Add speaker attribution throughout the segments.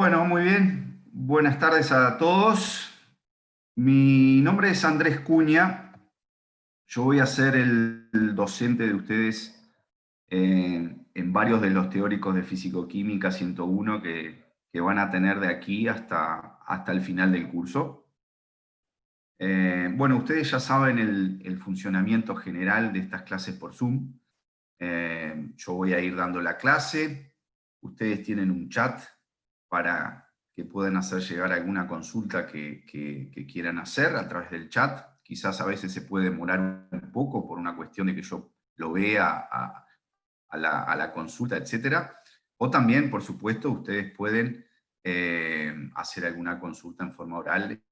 Speaker 1: Bueno, muy bien. Buenas tardes a todos. Mi nombre es Andrés Cuña. Yo voy a ser el docente de ustedes en varios de los teóricos de Físico-Química 101 que van a tener de aquí hasta el final del curso. Bueno, ustedes ya saben el funcionamiento general de estas clases por Zoom. Yo voy a ir dando la clase. Ustedes tienen un chat para que puedan hacer llegar alguna consulta que quieran hacer a través del chat. Quizás a veces se puede demorar un poco por una cuestión de que yo lo vea a la consulta, etc. O también, por supuesto, ustedes pueden hacer alguna consulta en forma oral,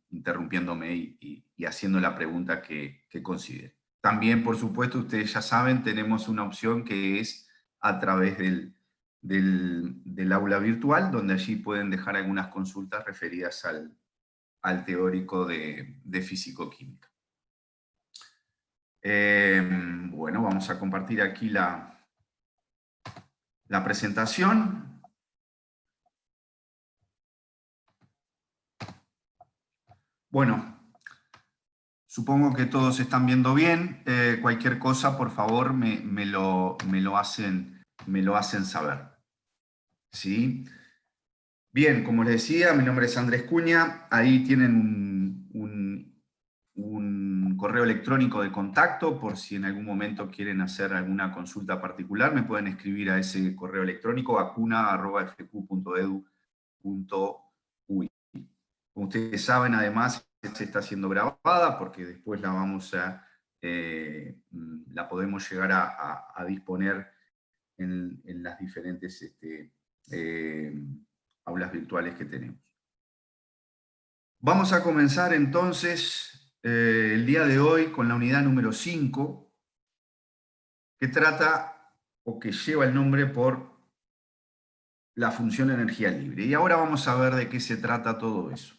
Speaker 1: interrumpiéndome y haciendo la pregunta que consideren. También, por supuesto, ustedes ya saben, tenemos una opción que es a través del aula virtual, donde allí pueden dejar algunas consultas referidas al teórico de físico-química. Bueno, vamos a compartir aquí la presentación. Bueno, supongo que todos están viendo bien. Cualquier cosa, por favor, me lo hacen saber. ¿Sí? Bien, como les decía, mi nombre es Andrés Cuña. Ahí tienen un correo electrónico de contacto por si en algún momento quieren hacer alguna consulta particular. Me pueden escribir a ese correo electrónico a cuna@fq.edu.uy. Como ustedes saben, además, se está siendo grabada porque después la podemos llegar a disponer en las diferentes eh, aulas virtuales que tenemos. Vamos a comenzar entonces el día de hoy con la unidad número 5, que trata o que lleva el nombre por la función energía libre. Y ahora vamos a ver de qué se trata todo eso.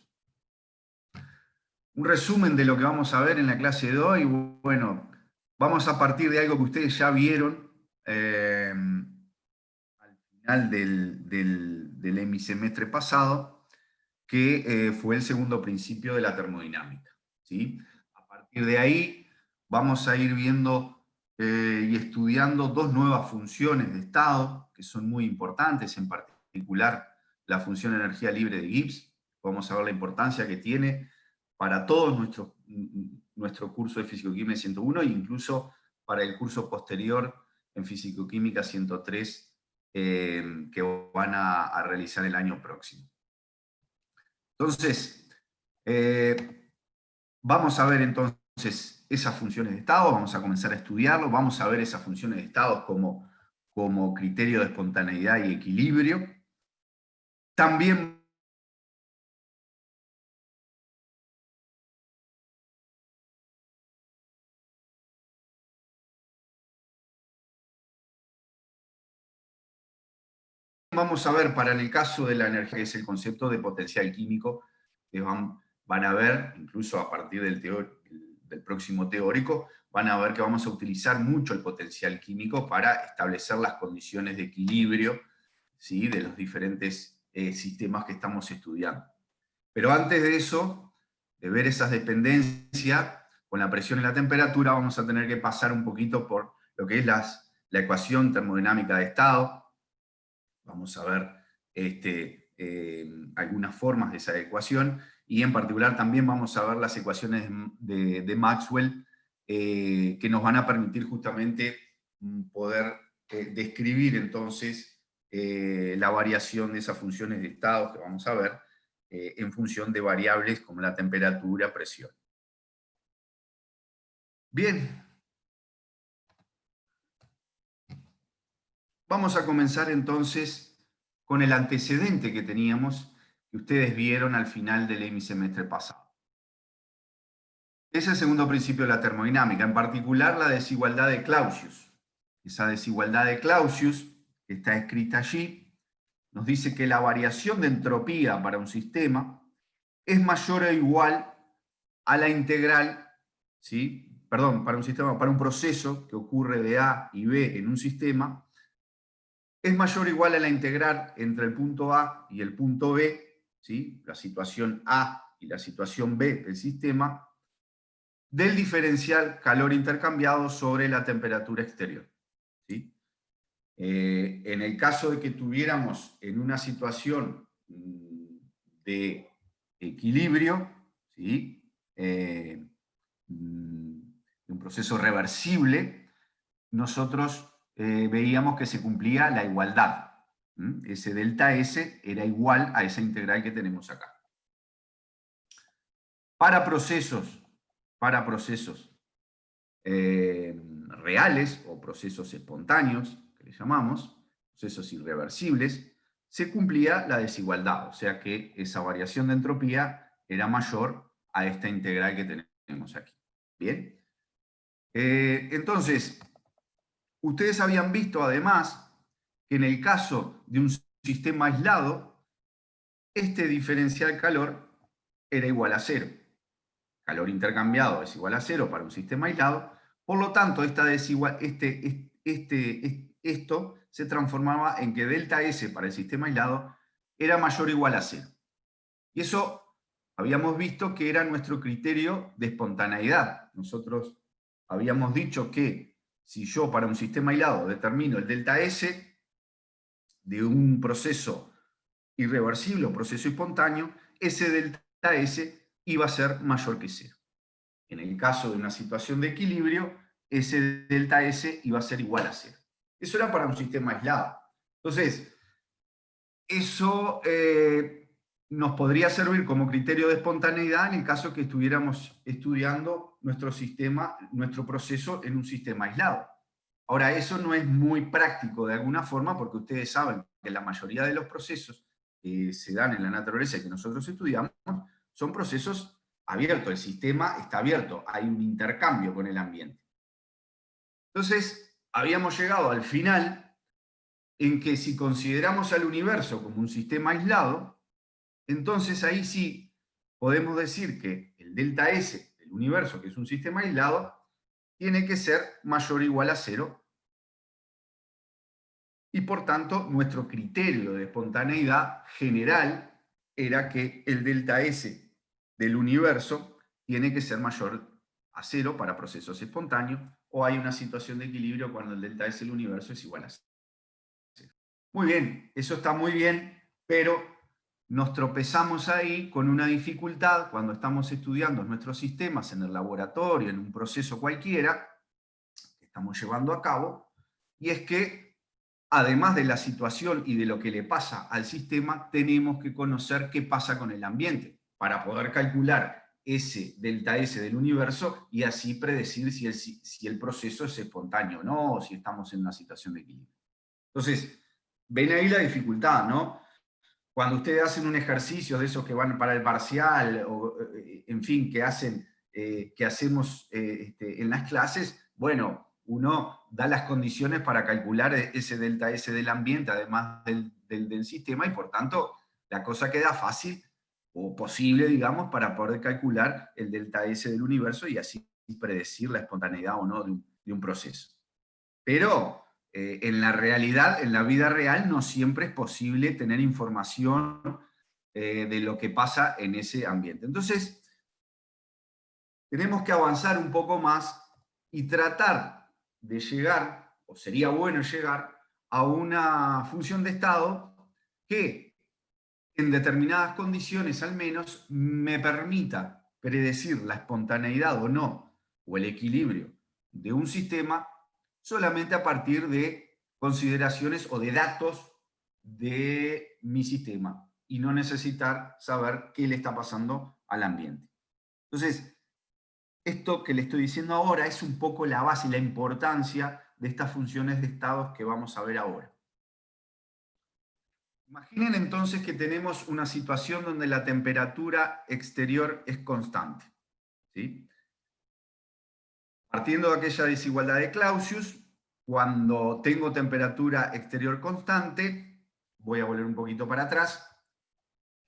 Speaker 1: Un resumen de lo que vamos a ver en la clase de hoy. Bueno, vamos a partir de algo que ustedes ya vieron al final del hemisemestre pasado, que fue el segundo principio de la termodinámica. ¿Sí? A partir de ahí vamos a ir viendo y estudiando dos nuevas funciones de estado, que son muy importantes, en particular la función energía libre de Gibbs. Vamos a ver la importancia que tiene para todo nuestro curso de Físico-Química 101 e incluso para el curso posterior en Físico-Química 103 que van a realizar el año próximo. Entonces, vamos a ver entonces esas funciones de estado, vamos a comenzar a estudiarlo, vamos a ver esas funciones de estado como criterio de espontaneidad y equilibrio. También vamos a ver para el caso de la energía, que es el concepto de potencial químico, que van a ver, incluso a partir del próximo teórico, van a ver que vamos a utilizar mucho el potencial químico para establecer las condiciones de equilibrio, ¿sí?, de los diferentes sistemas que estamos estudiando. Pero antes de eso, de ver esas dependencias con la presión y la temperatura, vamos a tener que pasar un poquito por lo que es la ecuación termodinámica de estado. Vamos a ver algunas formas de esa ecuación, y en particular también vamos a ver las ecuaciones de Maxwell, que nos van a permitir justamente poder describir entonces la variación de esas funciones de estados que vamos a ver en función de variables como la temperatura, presión. Bien, vamos a comenzar entonces con el antecedente que teníamos, que ustedes vieron al final del hemisemestre pasado. Es el segundo principio de la termodinámica, en particular la desigualdad de Clausius. Esa desigualdad de Clausius, que está escrita allí, nos dice que la variación de entropía para un sistema es mayor o igual a la integral, ¿sí?, perdón, para un proceso que ocurre de A y B en un sistema, es mayor o igual a la integral entre el punto A y el punto B, ¿sí? La situación A y la situación B del sistema, del diferencial calor intercambiado sobre la temperatura exterior, ¿sí? En el caso de que tuviéramos en una situación de equilibrio, ¿sí? Un proceso reversible, nosotros veíamos que se cumplía la igualdad. Ese delta S era igual a esa integral que tenemos acá. Para procesos reales o procesos espontáneos, que le llamamos, procesos irreversibles, se cumplía la desigualdad, o sea que esa variación de entropía era mayor a esta integral que tenemos aquí. ¿Bien? Entonces, ustedes habían visto además que en el caso de un sistema aislado, este diferencial calor era igual a cero. Calor intercambiado es igual a cero para un sistema aislado, por lo tanto, esto se transformaba en que delta S para el sistema aislado era mayor o igual a cero. Y eso habíamos visto que era nuestro criterio de espontaneidad. Nosotros habíamos dicho que si yo para un sistema aislado determino el delta S de un proceso irreversible o proceso espontáneo, ese delta S iba a ser mayor que cero. En el caso de una situación de equilibrio, ese delta S iba a ser igual a cero. Eso era para un sistema aislado. Entonces, eso nos podría servir como criterio de espontaneidad en el caso que estuviéramos estudiando nuestro sistema, nuestro proceso en un sistema aislado. Ahora, eso no es muy práctico de alguna forma porque ustedes saben que la mayoría de los procesos que se dan en la naturaleza y que nosotros estudiamos son procesos abiertos, el sistema está abierto, hay un intercambio con el ambiente. Entonces, habíamos llegado al final en que si consideramos al universo como un sistema aislado, entonces ahí sí podemos decir que el delta S del universo, que es un sistema aislado, tiene que ser mayor o igual a cero. Y por tanto, nuestro criterio de espontaneidad general era que el delta S del universo tiene que ser mayor a cero para procesos espontáneos, o hay una situación de equilibrio cuando el delta S del universo es igual a cero. Muy bien, eso está muy bien, pero nos tropezamos ahí con una dificultad cuando estamos estudiando nuestros sistemas en el laboratorio, en un proceso cualquiera que estamos llevando a cabo, y es que además de la situación y de lo que le pasa al sistema, tenemos que conocer qué pasa con el ambiente para poder calcular ese delta S del universo y así predecir si el proceso es espontáneo o no, o si estamos en una situación de equilibrio. Entonces, ven ahí la dificultad, ¿no? Cuando ustedes hacen un ejercicio de esos que van para el parcial, o en fin, que hacemos en las clases, bueno, uno da las condiciones para calcular ese delta S del ambiente, además del sistema, y por tanto la cosa queda fácil o posible, digamos, para poder calcular el delta S del universo y así predecir la espontaneidad o no de un proceso. Pero en la realidad, en la vida real, no siempre es posible tener información de lo que pasa en ese ambiente. Entonces, tenemos que avanzar un poco más y tratar de llegar, o sería bueno llegar, a una función de estado que en determinadas condiciones al menos me permita predecir la espontaneidad o no, o el equilibrio de un sistema solamente a partir de consideraciones o de datos de mi sistema y no necesitar saber qué le está pasando al ambiente. Entonces, esto que le estoy diciendo ahora es un poco la base y la importancia de estas funciones de estados que vamos a ver ahora. Imaginen entonces que tenemos una situación donde la temperatura exterior es constante, ¿sí? Partiendo de aquella desigualdad de Clausius, cuando tengo temperatura exterior constante, voy a volver un poquito para atrás,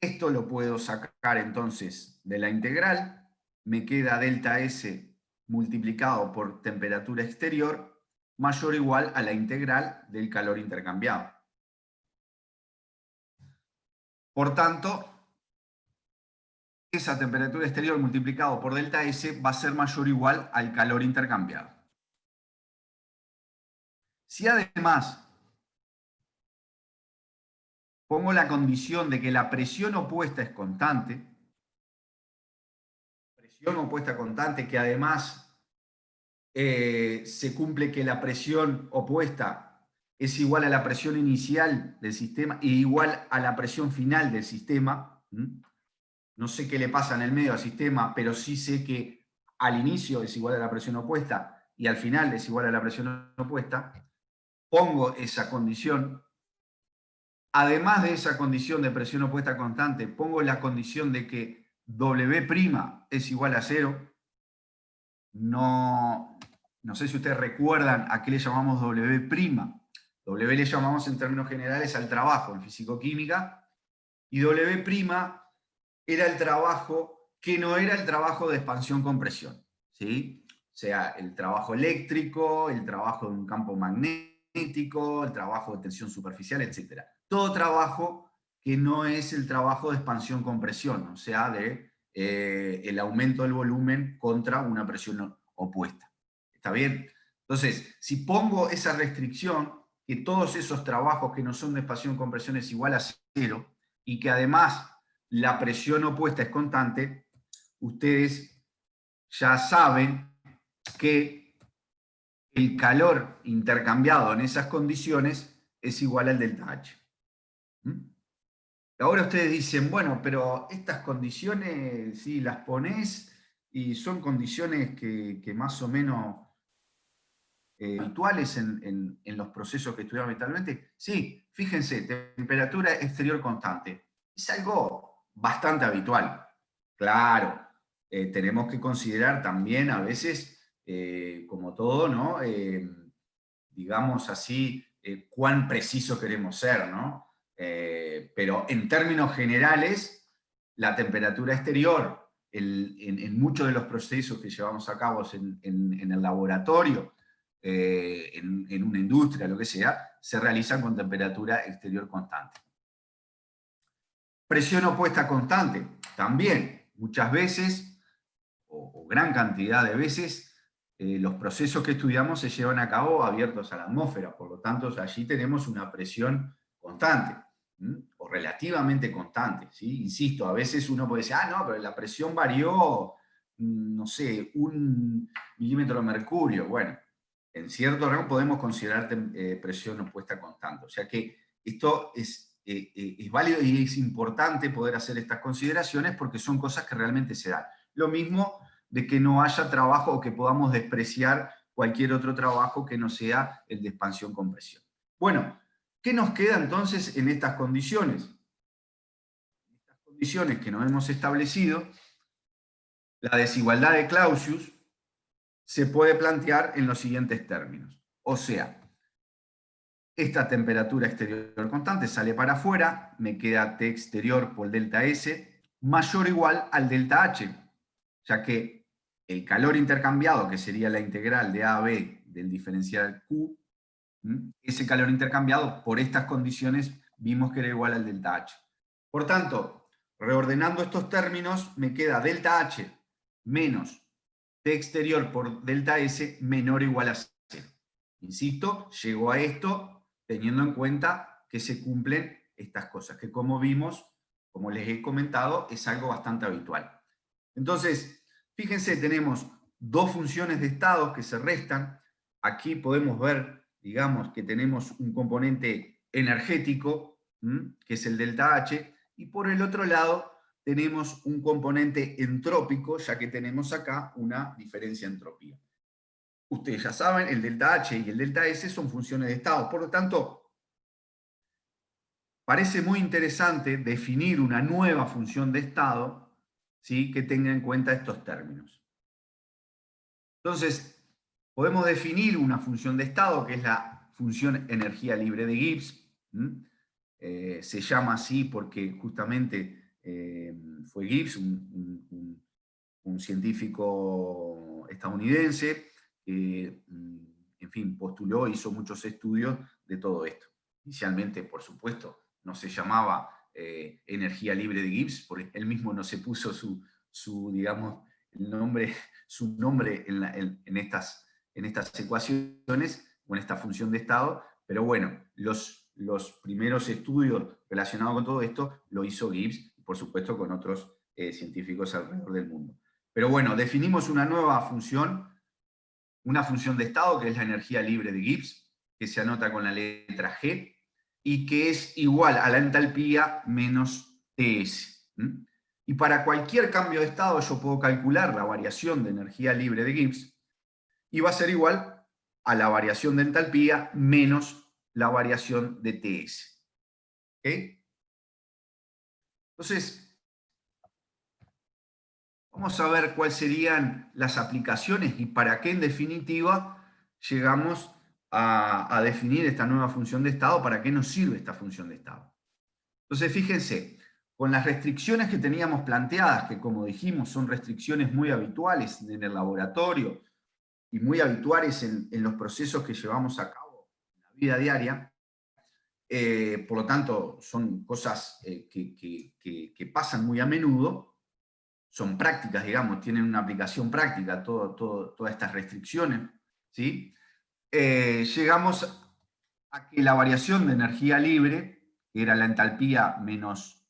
Speaker 1: esto lo puedo sacar entonces de la integral, me queda delta S multiplicado por temperatura exterior mayor o igual a la integral del calor intercambiado. Por tanto, esa temperatura exterior multiplicado por delta S va a ser mayor o igual al calor intercambiado. Si además pongo la condición de que la presión opuesta es constante, que además se cumple que la presión opuesta es igual a la presión inicial del sistema e igual a la presión final del sistema. No sé qué le pasa en el medio al sistema, pero sí sé que al inicio es igual a la presión opuesta y al final es igual a la presión opuesta. Pongo esa condición. Además de esa condición de presión opuesta constante, pongo la condición de que W' es igual a 0. No sé si ustedes recuerdan a qué le llamamos W'. W le llamamos en términos generales al trabajo en fisicoquímica, y W' era el trabajo que no era el trabajo de expansión-compresión, ¿sí? O sea, el trabajo eléctrico, el trabajo de un campo magnético, el trabajo de tensión superficial, etc. Todo trabajo que no es el trabajo de expansión-compresión, o sea, de el aumento del volumen contra una presión opuesta. ¿Está bien? Entonces, si pongo esa restricción, que todos esos trabajos que no son de expansión-compresión es igual a 0, y que además la presión opuesta es constante, ustedes ya saben que el calor intercambiado en esas condiciones es igual al delta H. Ahora ustedes dicen, bueno, pero estas condiciones, sí, las ponés y son condiciones que más o menos habituales en los procesos que estudiamos habitualmente. Sí, fíjense, temperatura exterior constante. Es algo bastante habitual. Claro, tenemos que considerar también a veces, como todo, ¿no? Digamos así, cuán preciso queremos ser, ¿no? Pero en términos generales, la temperatura exterior en muchos de los procesos que llevamos a cabo en el laboratorio, en una industria, lo que sea, se realizan con temperatura exterior constante. Presión opuesta constante, también, muchas veces, o gran cantidad de veces, los procesos que estudiamos se llevan a cabo abiertos a la atmósfera, por lo tanto allí tenemos una presión constante, o relativamente constante, ¿sí? Insisto, a veces uno puede decir, no, pero la presión varió, no sé, 1 milímetro de mercurio. Bueno, en cierto rango podemos considerar presión opuesta constante. O sea que esto es válido y es importante poder hacer estas consideraciones porque son cosas que realmente se dan. Lo mismo de que no haya trabajo o que podamos despreciar cualquier otro trabajo que no sea el de expansión-compresión. Bueno, ¿qué nos queda entonces en estas condiciones? En estas condiciones que nos hemos establecido, la desigualdad de Clausius se puede plantear en los siguientes términos. O sea, esta temperatura exterior constante sale para afuera, me queda T exterior por delta S mayor o igual al delta H, ya que el calor intercambiado, que sería la integral de A a B del diferencial Q, ese calor intercambiado por estas condiciones vimos que era igual al delta H. Por tanto, reordenando estos términos, me queda delta H menos T exterior por delta S menor o igual a 0. Insisto, llego a esto teniendo en cuenta que se cumplen estas cosas, que como vimos, como les he comentado, es algo bastante habitual. Entonces, fíjense, tenemos dos funciones de estado que se restan. Aquí podemos ver, digamos, que tenemos un componente energético, que es el delta H, y por el otro lado tenemos un componente entrópico, ya que tenemos acá una diferencia de entropía. Ustedes ya saben, el delta H y el delta S son funciones de estado, por lo tanto, parece muy interesante definir una nueva función de estado, ¿sí?, que tenga en cuenta estos términos. Entonces, podemos definir una función de estado, que es la función energía libre de Gibbs. Se llama así porque justamente fue Gibbs, un científico estadounidense, que, en fin, postuló, hizo muchos estudios de todo esto. Inicialmente, por supuesto, no se llamaba energía libre de Gibbs, porque él mismo no se puso digamos, su nombre en estas ecuaciones, o en esta función de estado, pero bueno, los primeros estudios relacionados con todo esto lo hizo Gibbs, por supuesto con otros científicos alrededor del mundo. Pero bueno, definimos una nueva función de estado, que es la energía libre de Gibbs, que se anota con la letra G, y que es igual a la entalpía menos Ts. Y para cualquier cambio de estado yo puedo calcular la variación de energía libre de Gibbs, y va a ser igual a la variación de entalpía menos la variación de Ts. ¿Okay? Entonces, vamos a ver cuáles serían las aplicaciones y para qué en definitiva llegamos a definir esta nueva función de estado, para qué nos sirve esta función de estado. Entonces, fíjense, con las restricciones que teníamos planteadas, que como dijimos son restricciones muy habituales en el laboratorio y muy habituales en los procesos que llevamos a cabo en la vida diaria, por lo tanto son cosas que pasan muy a menudo, son prácticas, digamos, tienen una aplicación práctica todas estas restricciones, ¿sí? Llegamos a que la variación de energía libre, que era la entalpía menos,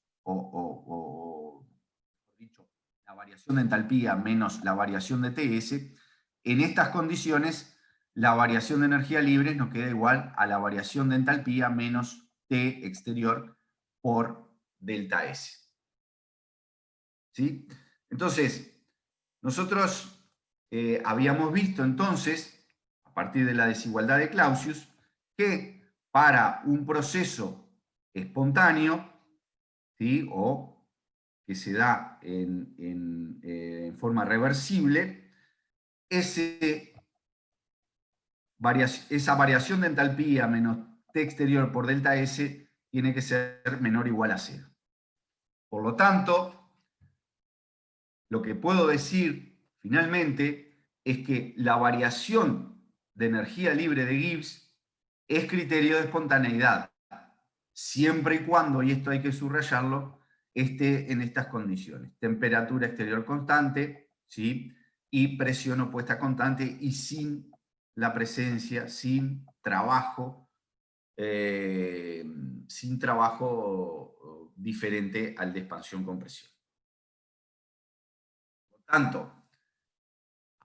Speaker 1: dicho, la variación de entalpía menos la variación de TS, en estas condiciones la variación de energía libre nos queda igual a la variación de entalpía menos T exterior por delta S. ¿Sí? Entonces, nosotros habíamos visto entonces, a partir de la desigualdad de Clausius, que para un proceso espontáneo, ¿sí? O que se da en forma reversible, esa variación de entalpía menos T exterior por delta S tiene que ser menor o igual a 0. Por lo tanto, lo que puedo decir finalmente es que la variación de energía libre de Gibbs es criterio de espontaneidad, siempre y cuando, y esto hay que subrayarlo, esté en estas condiciones: temperatura exterior constante, ¿sí? Y presión opuesta constante, y sin la presencia, sin trabajo diferente al de expansión-compresión. Por tanto,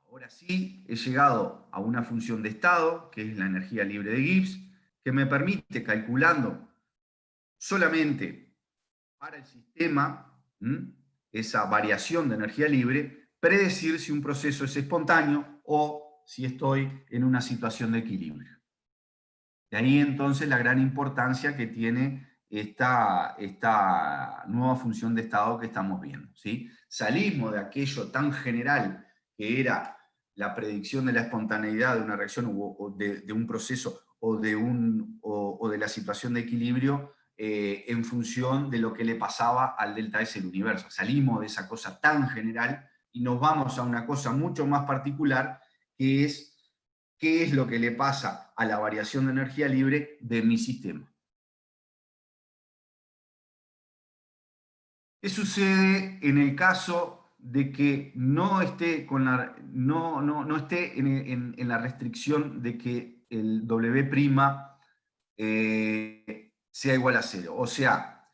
Speaker 1: ahora sí he llegado a una función de estado, que es la energía libre de Gibbs, que me permite, calculando solamente para el sistema, esa variación de energía libre, predecir si un proceso es espontáneo o si estoy en una situación de equilibrio. De ahí entonces la gran importancia que tiene esta nueva función de estado que estamos viendo, ¿sí? Salimos de aquello tan general que era la predicción de la espontaneidad de una reacción o de un proceso o de la situación de equilibrio en función de lo que le pasaba al delta S del universo. Salimos de esa cosa tan general y nos vamos a una cosa mucho más particular, que es qué es lo que le pasa a la variación de energía libre de mi sistema. ¿Qué sucede en el caso de que no esté, no esté en la restricción de que el W' sea igual a 0? O sea,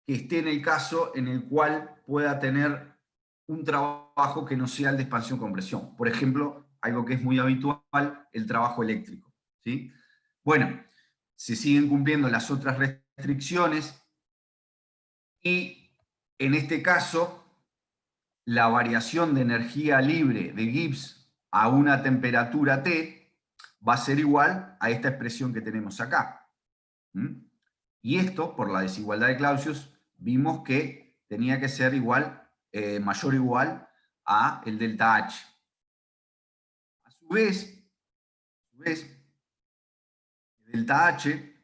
Speaker 1: que esté en el caso en el cual pueda tener un trabajo que no sea el de expansión-compresión. Por ejemplo, algo que es muy habitual, el trabajo eléctrico, ¿sí? Bueno, se siguen cumpliendo las otras restricciones y en este caso la variación de energía libre de Gibbs a una temperatura T va a ser igual a esta expresión que tenemos acá. Y esto, por la desigualdad de Clausius, vimos que tenía que ser igual, mayor o igual a el delta H. A su vez, el delta H,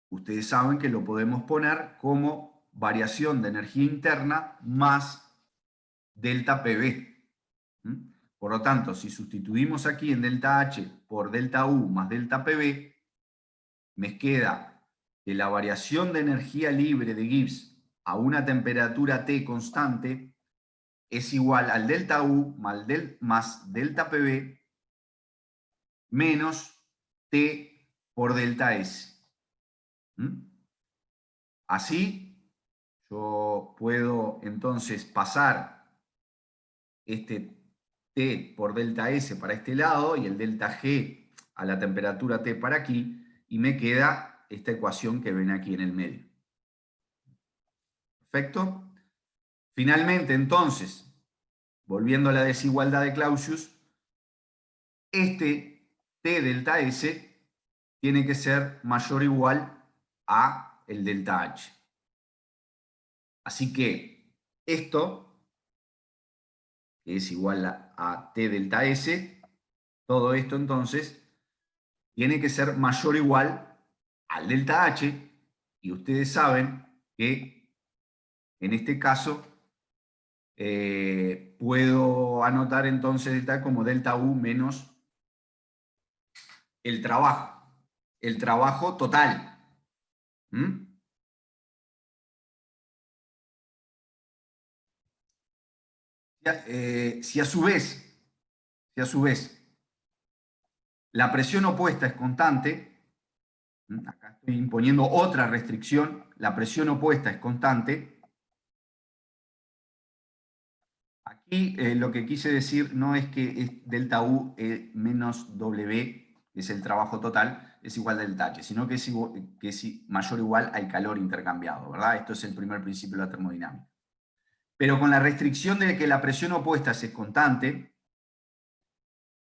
Speaker 1: ustedes saben que lo podemos poner como variación de energía interna más delta PV. Por lo tanto, si sustituimos aquí en delta H por delta U más delta PV, me queda que la variación de energía libre de Gibbs a una temperatura T constante es igual al delta U más delta PB menos T por delta S. Así, yo puedo entonces pasar este T por delta S para este lado y el delta G a la temperatura T para aquí, y me queda esta ecuación que ven aquí en el medio. ¿Perfecto? Finalmente, entonces, volviendo a la desigualdad de Clausius, este T delta S tiene que ser mayor o igual a el delta H. Así que esto, que es igual a T delta S, todo esto entonces tiene que ser mayor o igual al delta H, y ustedes saben que en este caso puedo anotar entonces delta como delta U menos el trabajo total. Si a su vez la presión opuesta es constante, acá estoy imponiendo otra restricción, la presión opuesta es constante. Aquí lo que quise decir no es que es delta U menos W, que es el trabajo total, es igual a delta H, sino que es mayor o igual al calor intercambiado, ¿verdad? Esto es el primer principio de la termodinámica. Pero con la restricción de que la presión opuesta es constante,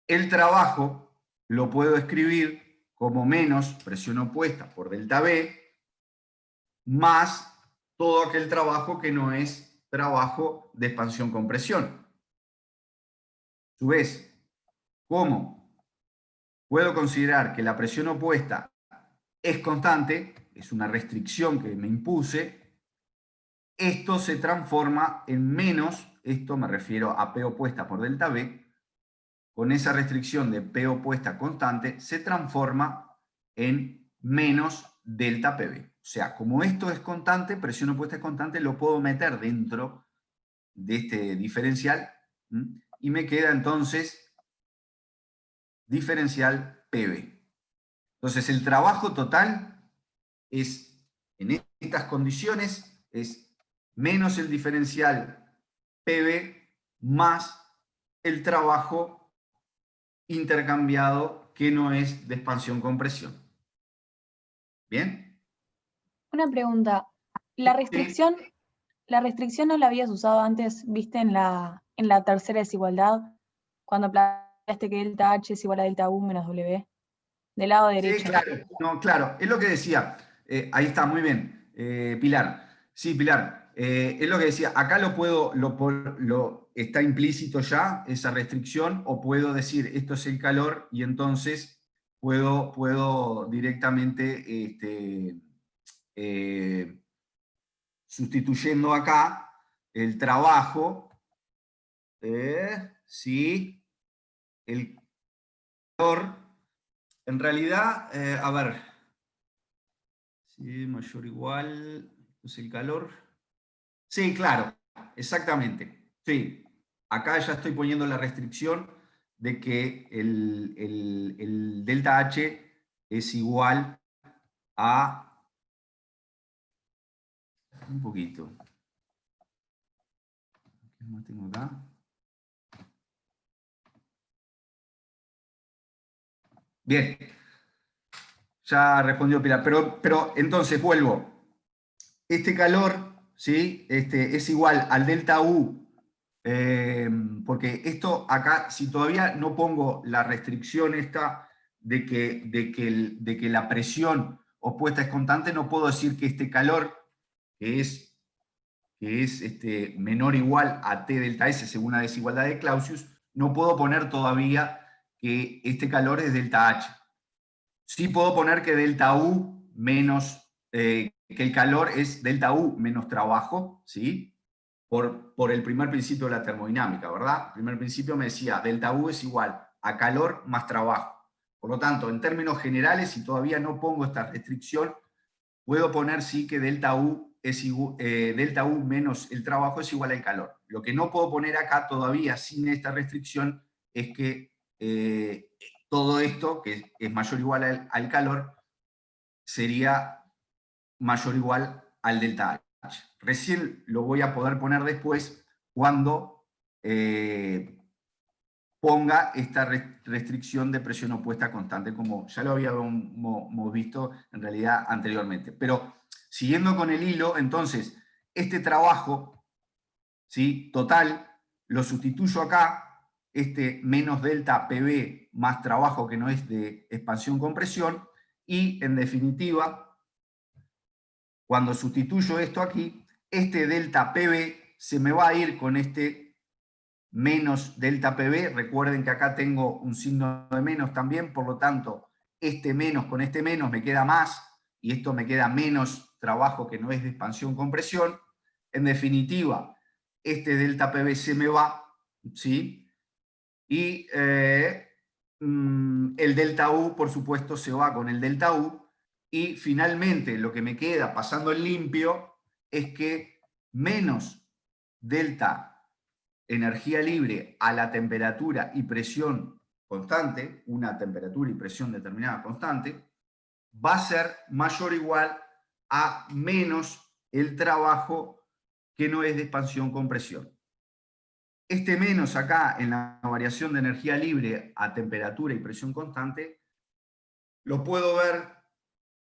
Speaker 1: el trabajo lo puedo escribir como menos presión opuesta por delta B más todo aquel trabajo que no es trabajo de expansión-compresión. A su vez, ¿cómo puedo considerar que la presión opuesta es constante? Es una restricción que me impuse. Esto se transforma en menos, esto me refiero a P opuesta por delta B, con esa restricción de P opuesta constante, se transforma en menos delta PB. O sea, como esto es constante, presión opuesta es constante, lo puedo meter dentro de este diferencial, y me queda entonces diferencial PB. Entonces el trabajo total es, en estas condiciones, es menos el diferencial PB más el trabajo intercambiado que no es de expansión-compresión. ¿Bien?
Speaker 2: Una pregunta. La restricción no la habías usado antes, viste, en la tercera desigualdad, cuando planteaste que delta H es igual a delta U menos W, del lado derecho.
Speaker 1: Sí, claro. No, claro, es lo que decía. Ahí está, muy bien. Pilar. Sí, Pilar. Es lo que decía. Acá está implícito ya esa restricción, o puedo decir esto es el calor y entonces puedo directamente sustituyendo acá el trabajo, sí, el calor, en realidad, a ver, sí, mayor o igual, es el calor. Sí, claro, exactamente, sí. Acá ya estoy poniendo la restricción de que el delta H es igual a un poquito. ¿Qué más tengo acá? Bien, ya respondió Pilar, pero entonces vuelvo. Este calor, ¿sí? Es igual al delta U, porque esto acá, si todavía no pongo la restricción esta de que la presión opuesta es constante, no puedo decir que este calor, que es menor o igual a T delta S según la desigualdad de Clausius, no puedo poner todavía que este calor es delta H. Sí puedo poner que delta U menos, que el calor es delta U menos trabajo, ¿sí? Por el primer principio de la termodinámica, ¿verdad? El primer principio me decía, delta U es igual a calor más trabajo. Por lo tanto, en términos generales, si todavía no pongo esta restricción, puedo poner sí que delta U menos el trabajo es igual al calor. Lo que no puedo poner acá todavía sin esta restricción es que todo esto, que es mayor o igual al calor, sería mayor o igual al delta H. Recién lo voy a poder poner después cuando ponga esta restricción de presión opuesta constante, como ya lo habíamos visto en realidad anteriormente. Pero siguiendo con el hilo, entonces, este trabajo, ¿sí?, total, lo sustituyo acá, este menos delta PB más trabajo que no es de expansión-compresión, y en definitiva, cuando sustituyo esto aquí, este delta PB se me va a ir con este menos delta PB. Recuerden que acá tengo un signo de menos también, por lo tanto, este menos con este menos me queda más, y esto me queda menos trabajo que no es de expansión-compresión. En definitiva, este delta PB se me va, ¿sí? Y el delta U, por supuesto, se va con el delta U, y finalmente lo que me queda pasando en limpio es que menos delta energía libre a la temperatura y presión constante, una temperatura y presión determinada constante, va a ser mayor o igual a menos el trabajo que no es de expansión-compresión. Este menos acá en la variación de energía libre a temperatura y presión constante, lo puedo ver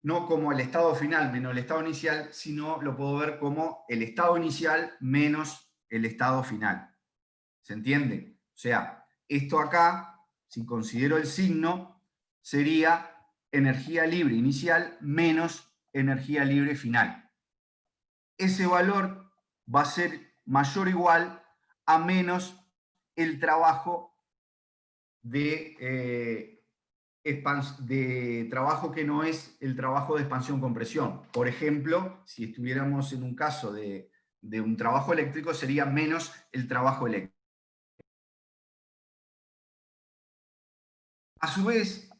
Speaker 1: no como el estado final menos el estado inicial, sino lo puedo ver como el estado inicial menos el estado final. ¿Se entiende? O sea, esto acá, si considero el signo, sería energía libre inicial menos energía libre final. Ese valor va a ser mayor o igual a menos el trabajo de trabajo que no es el trabajo de expansión-compresión. Por ejemplo, si estuviéramos en un caso de un trabajo eléctrico, sería menos el trabajo eléctrico. A su vez,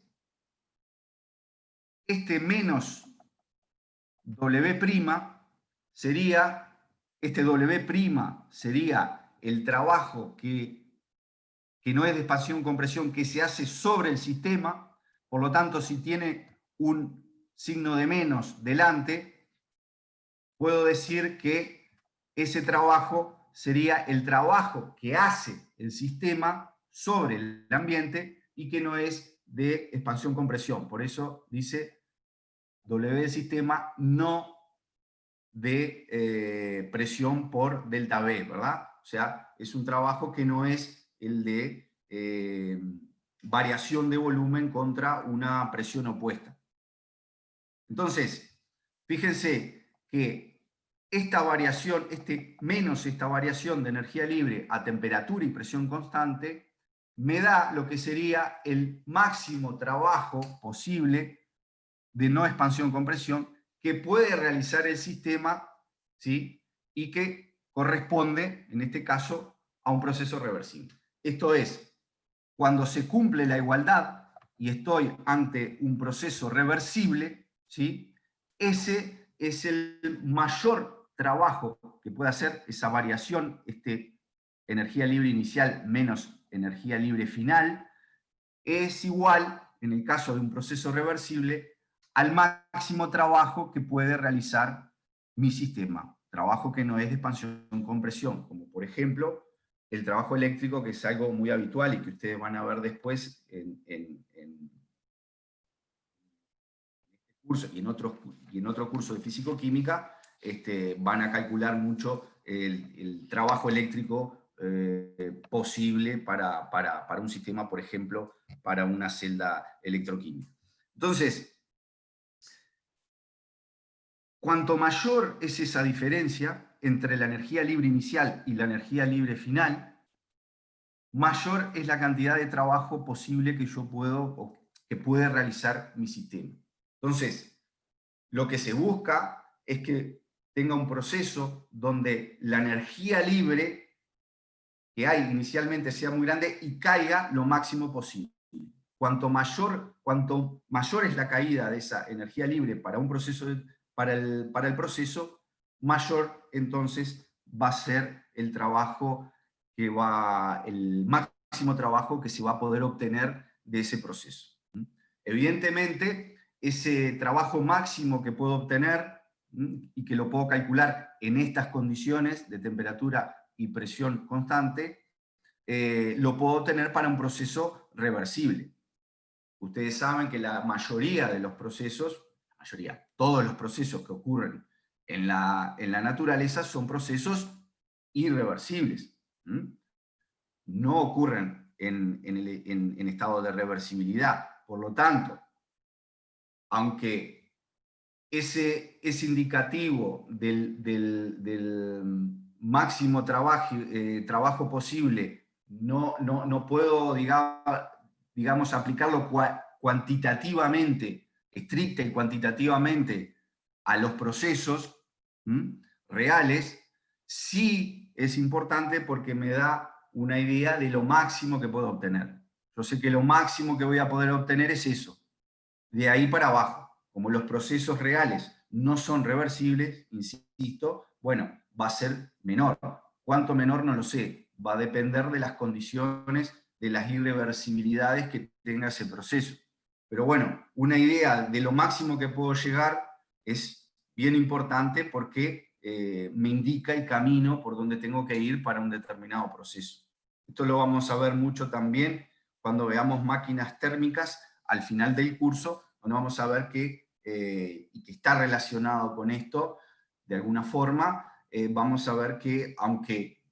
Speaker 1: este menos W' sería, este W' sería el trabajo que no es de expansión-compresión, que se hace sobre el sistema. Por lo tanto, si tiene un signo de menos delante, puedo decir que ese trabajo sería el trabajo que hace el sistema sobre el ambiente y que no es de expansión-compresión. Por eso dice W del sistema, no de presión por delta B, ¿verdad? O sea, es un trabajo que no es el de variación de volumen contra una presión opuesta. Entonces, fíjense que esta variación, menos esta variación de energía libre a temperatura y presión constante, me da lo que sería el máximo trabajo posible de no expansión-compresión que puede realizar el sistema, ¿sí?, y que corresponde, en este caso, a un proceso reversible. Esto es, cuando se cumple la igualdad y estoy ante un proceso reversible, ¿sí?, ese es el mayor trabajo que puede hacer esa variación, energía libre inicial menos energía libre final, es igual, en el caso de un proceso reversible, al máximo trabajo que puede realizar mi sistema. Trabajo que no es de expansión-compresión, como por ejemplo el trabajo eléctrico, que es algo muy habitual y que ustedes van a ver después en este curso y en otro curso de físico-química, van a calcular mucho el trabajo eléctrico posible para un sistema, por ejemplo, para una celda electroquímica. Entonces, cuanto mayor es esa diferencia entre la energía libre inicial y la energía libre final, mayor es la cantidad de trabajo posible que yo puede realizar mi sistema. Entonces, lo que se busca es que tenga un proceso donde la energía libre que hay inicialmente sea muy grande y caiga lo máximo posible. Cuanto mayor es la caída de esa energía libre para un proceso para el proceso, mayor entonces va a ser el trabajo el máximo trabajo que se va a poder obtener de ese proceso. Evidentemente, ese trabajo máximo que puedo obtener y que lo puedo calcular en estas condiciones de temperatura y presión constante, lo puedo obtener para un proceso reversible. Ustedes saben que la mayoría de los procesos, todos los procesos que ocurren en la naturaleza son procesos irreversibles. No ocurren en estado de reversibilidad. Por lo tanto, aunque ese indicativo del máximo trabajo posible no puedo, digamos, aplicarlo cuantitativamente, estricta y cuantitativamente a los procesos reales, sí es importante porque me da una idea de lo máximo que puedo obtener. Yo sé que lo máximo que voy a poder obtener es eso, de ahí para abajo. Como los procesos reales no son reversibles, insisto, bueno, va a ser menor. ¿Cuánto menor? No lo sé. Va a depender de las condiciones, de las irreversibilidades que tenga ese proceso. Pero bueno, una idea de lo máximo que puedo llegar es bien importante porque me indica el camino por donde tengo que ir para un determinado proceso. Esto lo vamos a ver mucho también cuando veamos máquinas térmicas al final del curso, donde vamos a ver que, y que está relacionado con esto, de alguna forma, vamos a ver que aunque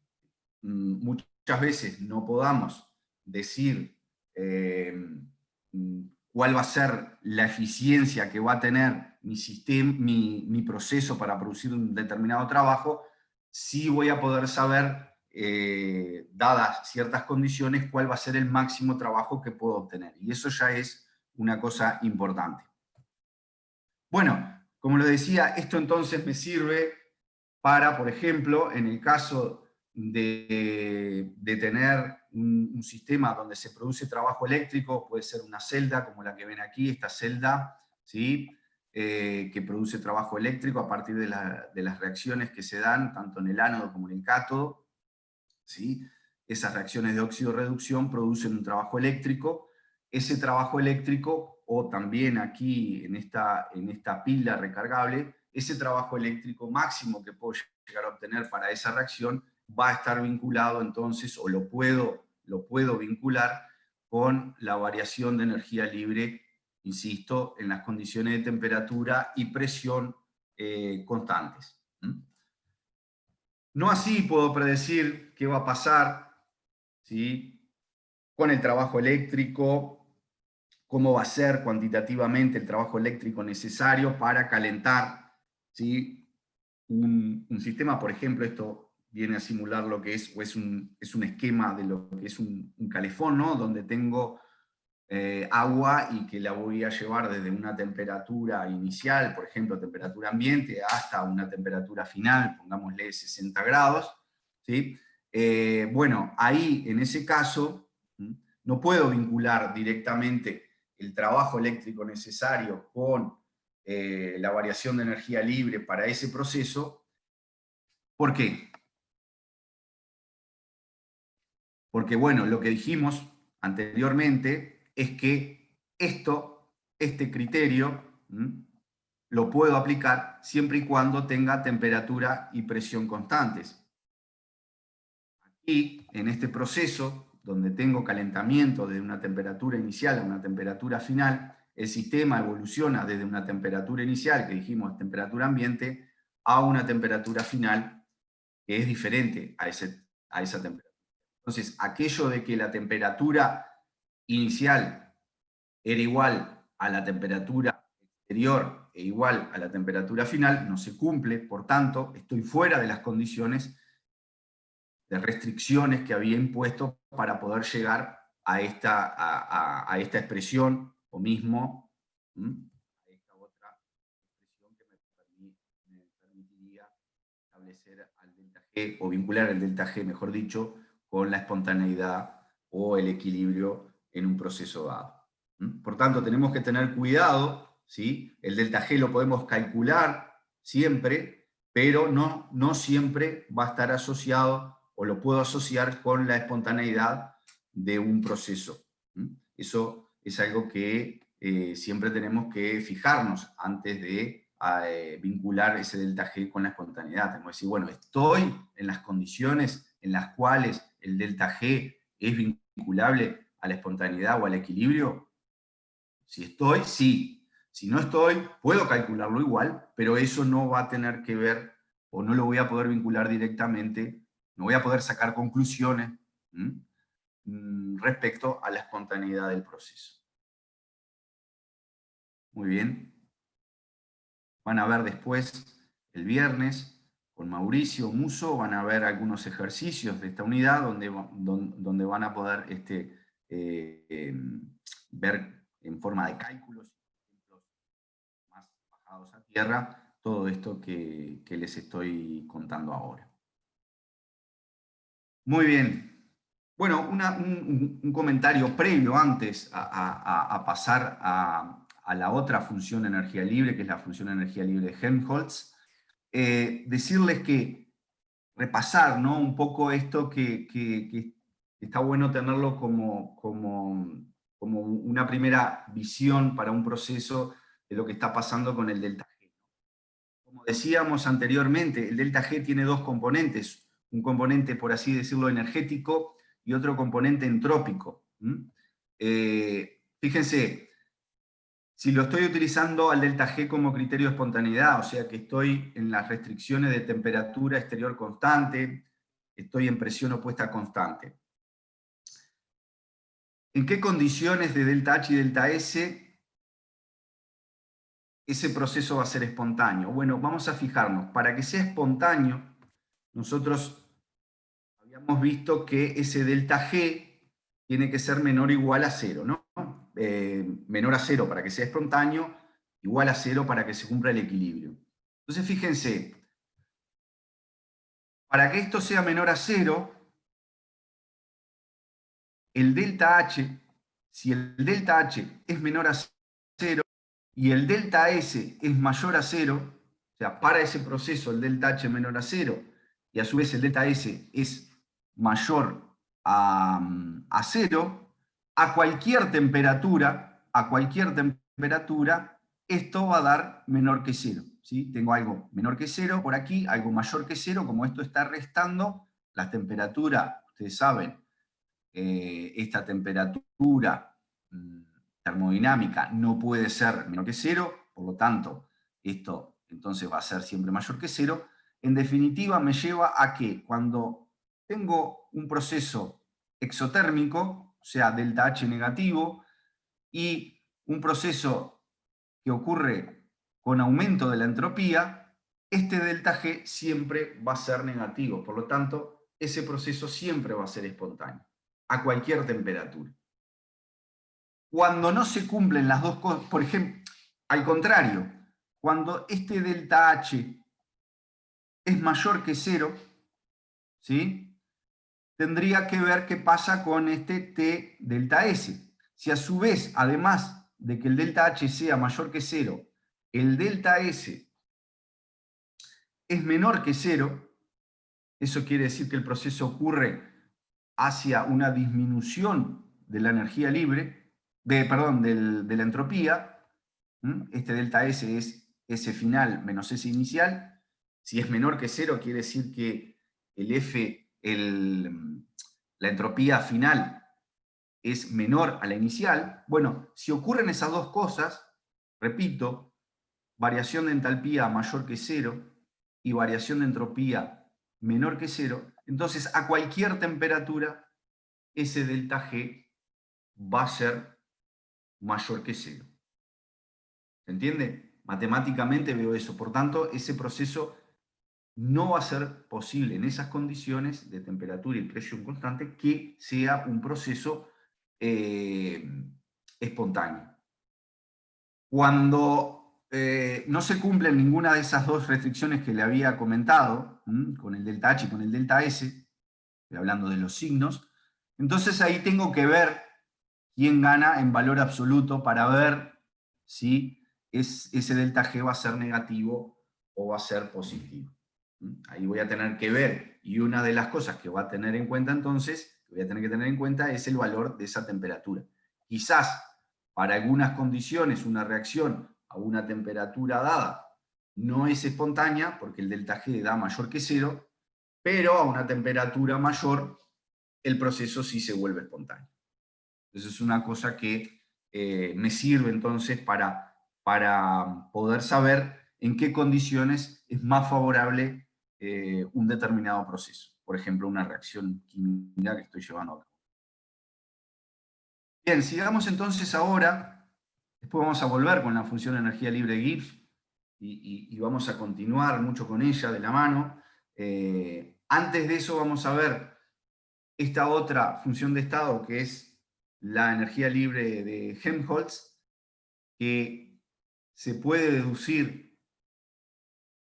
Speaker 1: muchas veces no podamos decir cuál va a ser la eficiencia que va a tener mi proceso para producir un determinado trabajo, sí voy a poder saber, dadas ciertas condiciones, cuál va a ser el máximo trabajo que puedo obtener. Y eso ya es una cosa importante. Bueno, como les decía, esto entonces me sirve para, por ejemplo, en el caso de tener un sistema donde se produce trabajo eléctrico, puede ser una celda como la que ven aquí, esta celda, ¿sí? Que produce trabajo eléctrico a partir de las reacciones que se dan tanto en el ánodo como en el cátodo, ¿sí? Esas reacciones de óxido-reducción producen un trabajo eléctrico. Ese trabajo eléctrico, o también aquí en esta pila recargable, ese trabajo eléctrico máximo que puedo llegar a obtener para esa reacción va a estar vinculado entonces, o lo puedo vincular con la variación de energía libre, insisto, en las condiciones de temperatura y presión constantes. No así puedo predecir qué va a pasar, ¿sí?, con el trabajo eléctrico, cómo va a ser cuantitativamente el trabajo eléctrico necesario para calentar, ¿sí?, un sistema. Por ejemplo, esto viene a simular lo que es, o es un esquema de lo que es un calefón, ¿no?, donde tengo agua y que la voy a llevar desde una temperatura inicial, por ejemplo, temperatura ambiente, hasta una temperatura final, pongámosle 60 grados, ¿sí? Bueno, ahí, en ese caso, no puedo vincular directamente el trabajo eléctrico necesario con la variación de energía libre para ese proceso. ¿Por qué? Porque, bueno, lo que dijimos anteriormente es que este criterio lo puedo aplicar siempre y cuando tenga temperatura y presión constantes. Aquí, en este proceso, donde tengo calentamiento desde una temperatura inicial a una temperatura final, el sistema evoluciona desde una temperatura inicial, que dijimos temperatura ambiente, a una temperatura final que es diferente a esa temperatura. Entonces, aquello de que la temperatura inicial era igual a la temperatura exterior e igual a la temperatura final, no se cumple. Por tanto, estoy fuera de las condiciones de restricciones que había impuesto para poder llegar a esta expresión, o mismo a esta otra expresión que me permitiría establecer al delta G, o vincular el delta G, mejor dicho, con la espontaneidad o el equilibrio en un proceso dado. Por tanto, tenemos que tener cuidado, ¿sí? El delta G lo podemos calcular siempre, pero no siempre va a estar asociado, o lo puedo asociar con la espontaneidad de un proceso. Eso es algo que siempre tenemos que fijarnos antes de vincular ese delta G con la espontaneidad. Tenemos que decir, bueno, estoy en las condiciones en las cuales el delta G es vinculable a la espontaneidad o al equilibrio. Si estoy, sí. Si no estoy, puedo calcularlo igual, pero eso no va a tener que ver, o no lo voy a poder vincular directamente, no voy a poder sacar conclusiones respecto a la espontaneidad del proceso. Muy bien. Van a ver después, el viernes, con Mauricio Muso, van a ver algunos ejercicios de esta unidad donde van a poder ver en forma de cálculos más bajados a tierra todo esto que les estoy contando ahora. Muy bien. Bueno, un comentario previo antes a pasar a la otra función energía libre, que es la función energía libre de Helmholtz. Decirles que repasar, ¿no?, un poco esto que está bueno tenerlo como una primera visión para un proceso de lo que está pasando con el delta G. Como decíamos anteriormente, el delta G tiene dos componentes, un componente, por así decirlo, energético y otro componente entrópico. Fíjense, si lo estoy utilizando al delta G como criterio de espontaneidad, o sea que estoy en las restricciones de temperatura exterior constante, estoy en presión opuesta constante. ¿En qué condiciones de delta H y delta S ese proceso va a ser espontáneo? Bueno, vamos a fijarnos. Para que sea espontáneo, nosotros habíamos visto que ese delta G tiene que ser menor o igual a 0, ¿no? Menor a 0 para que sea espontáneo, igual a 0 para que se cumpla el equilibrio. Entonces, fíjense, para que esto sea menor a 0, el delta H, si el delta H es menor a 0 y el delta S es mayor a 0, o sea, para ese proceso el delta H es menor a 0 y a su vez el delta S es mayor a 0, a cualquier temperatura, esto va a dar menor que 0. ¿Sí? Tengo algo menor que 0 por aquí, algo mayor que 0, como esto está restando, la temperatura, ustedes saben, esta temperatura termodinámica no puede ser menor que 0, por lo tanto, esto entonces va a ser siempre mayor que 0. En definitiva, me lleva a que cuando tengo un proceso exotérmico, o sea, delta H negativo, y un proceso que ocurre con aumento de la entropía, este delta G siempre va a ser negativo. Por lo tanto, ese proceso siempre va a ser espontáneo, a cualquier temperatura. Cuando no se cumplen las dos cosas, por ejemplo, al contrario, cuando este delta H es mayor que 0, ¿sí?, tendría que ver qué pasa con este T delta S. Si a su vez, además de que el delta H sea mayor que 0, el delta S es menor que 0, eso quiere decir que el proceso ocurre hacia una disminución de la energía libre, de la entropía. Este delta S es S final menos S inicial. Si es menor que 0, quiere decir que el F, la entropía final es menor a la inicial. Bueno, si ocurren esas dos cosas, repito, variación de entalpía mayor que 0 y variación de entropía menor que 0, entonces a cualquier temperatura ese delta G va a ser mayor que 0. ¿Se entiende? Matemáticamente veo eso. Por tanto, ese proceso no va a ser posible en esas condiciones de temperatura y presión constante que sea un proceso espontáneo. Cuando no se cumplen ninguna de esas dos restricciones que le había comentado, con el delta H y con el delta S, estoy hablando de los signos, entonces ahí tengo que ver quién gana en valor absoluto para ver si ese delta G va a ser negativo o va a ser positivo. Ahí voy a tener que ver, y una de las cosas que va a tener en cuenta entonces, que voy a tener que tener en cuenta, es el valor de esa temperatura. Quizás para algunas condiciones una reacción a una temperatura dada no es espontánea, porque el delta G da mayor que 0, pero a una temperatura mayor el proceso sí se vuelve espontáneo. Entonces es una cosa que me sirve entonces para poder saber en qué condiciones es más favorable un determinado proceso. Por ejemplo, una reacción química que estoy llevando a cabo. Bien, sigamos entonces ahora. Después vamos a volver con la función de energía libre de Gibbs y vamos a continuar mucho con ella de la mano. Antes de eso vamos a ver esta otra función de estado que es la energía libre de Helmholtz, que se puede deducir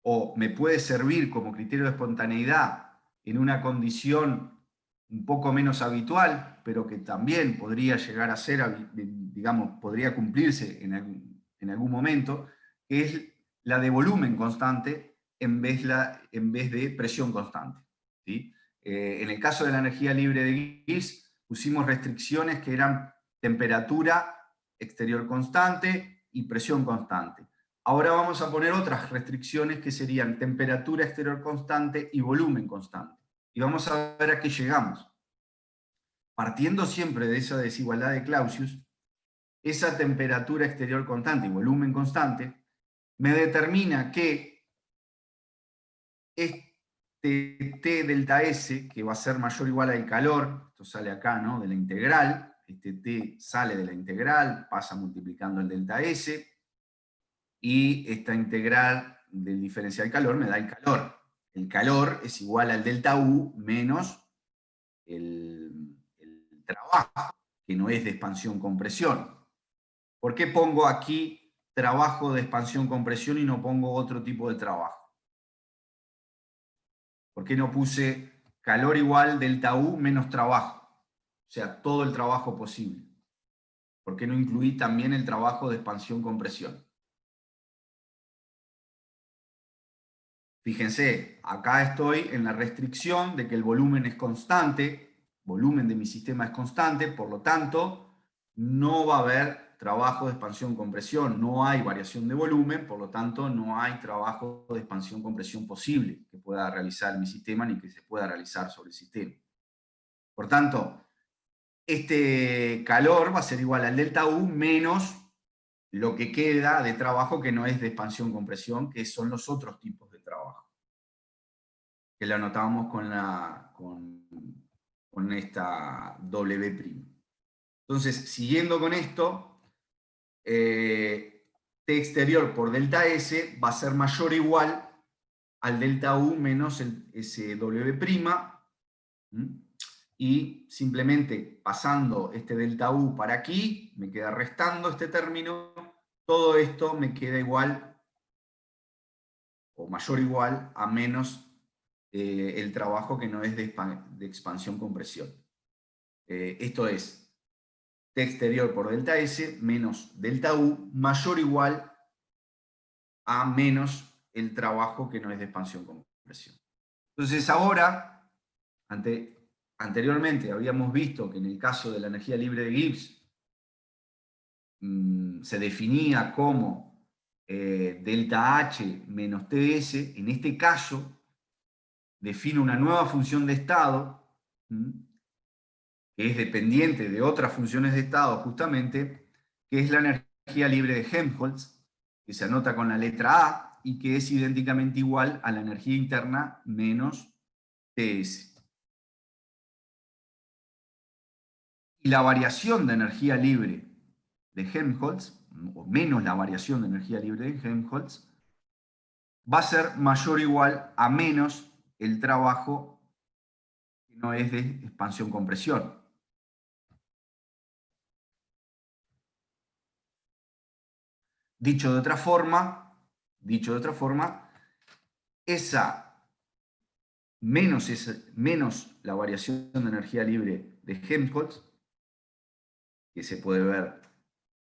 Speaker 1: o me puede servir como criterio de espontaneidad en una condición un poco menos habitual, pero que también podría llegar a ser, digamos, podría cumplirse en algún momento, que es la de volumen constante en vez de presión constante, ¿sí? En el caso de la energía libre de Gibbs, pusimos restricciones que eran temperatura exterior constante y presión constante. Ahora vamos a poner otras restricciones que serían temperatura exterior constante y volumen constante. Y vamos a ver a qué llegamos. Partiendo siempre de esa desigualdad de Clausius, esa temperatura exterior constante y volumen constante me determina que este T delta S, que va a ser mayor o igual al calor, esto sale acá, ¿no?, de la integral, este T sale de la integral, pasa multiplicando el delta S, y esta integral del diferencial calor me da el calor. El calor es igual al delta U menos el trabajo, que no es de expansión-compresión. ¿Por qué pongo aquí trabajo de expansión-compresión y no pongo otro tipo de trabajo? ¿Por qué no puse calor igual delta U menos trabajo? O sea, todo el trabajo posible. ¿Por qué no incluí también el trabajo de expansión-compresión? Fíjense, acá estoy en la restricción de que el volumen es constante, volumen de mi sistema es constante, por lo tanto, no va a haber trabajo de expansión-compresión, no hay variación de volumen, por lo tanto, no hay trabajo de expansión-compresión posible que pueda realizar mi sistema ni que se pueda realizar sobre el sistema. Por tanto, este calor va a ser igual al delta U menos lo que queda de trabajo que no es de expansión-compresión, que son los otros tipos de trabajo, que lo anotábamos con esta W'. Entonces, siguiendo con esto, T exterior por delta S va a ser mayor o igual al delta U menos el SW', y simplemente pasando este delta U para aquí, me queda restando este término, todo esto me queda igual o mayor o igual a menos el trabajo que no es de expansión-compresión. Esto es T exterior por delta S menos delta U mayor o igual a menos el trabajo que no es de expansión-compresión. Entonces ahora, anteriormente habíamos visto que en el caso de la energía libre de Gibbs se definía como delta H menos TS. En este caso defino una nueva función de estado, que es dependiente de otras funciones de estado justamente, que es la energía libre de Helmholtz, que se anota con la letra A y que es idénticamente igual a la energía interna menos TS. Y la variación de energía libre de Helmholtz, o menos la variación de energía libre de Helmholtz, va a ser mayor o igual a menos el trabajo que no es de expansión-compresión. Dicho de otra forma, menos la variación de energía libre de Helmholtz, que se puede ver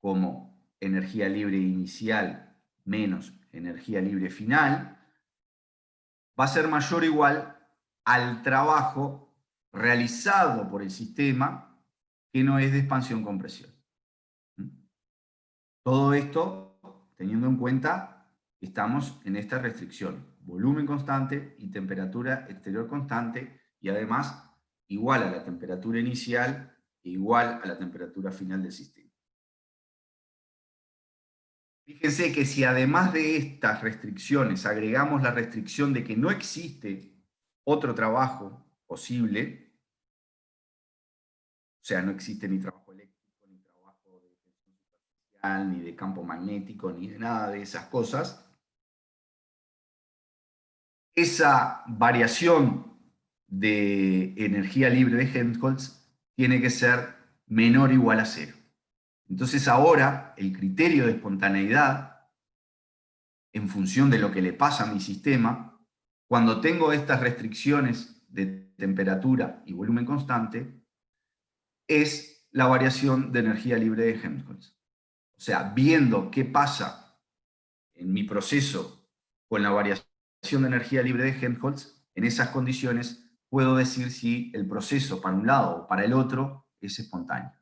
Speaker 1: como energía libre inicial menos energía libre final, va a ser mayor o igual al trabajo realizado por el sistema que no es de expansión-compresión. Todo esto teniendo en cuenta que estamos en esta restricción, volumen constante y temperatura exterior constante, y además igual a la temperatura inicial e igual a la temperatura final del sistema. Fíjense que si además de estas restricciones agregamos la restricción de que no existe otro trabajo posible, o sea, no existe ni trabajo eléctrico, ni trabajo de tensión superficial, ni de campo magnético, ni de nada de esas cosas, esa variación de energía libre de Helmholtz tiene que ser menor o igual a cero. Entonces ahora el criterio de espontaneidad, en función de lo que le pasa a mi sistema, cuando tengo estas restricciones de temperatura y volumen constante, es la variación de energía libre de Helmholtz. O sea, viendo qué pasa en mi proceso con la variación de energía libre de Helmholtz, en esas condiciones puedo decir si el proceso para un lado o para el otro es espontáneo.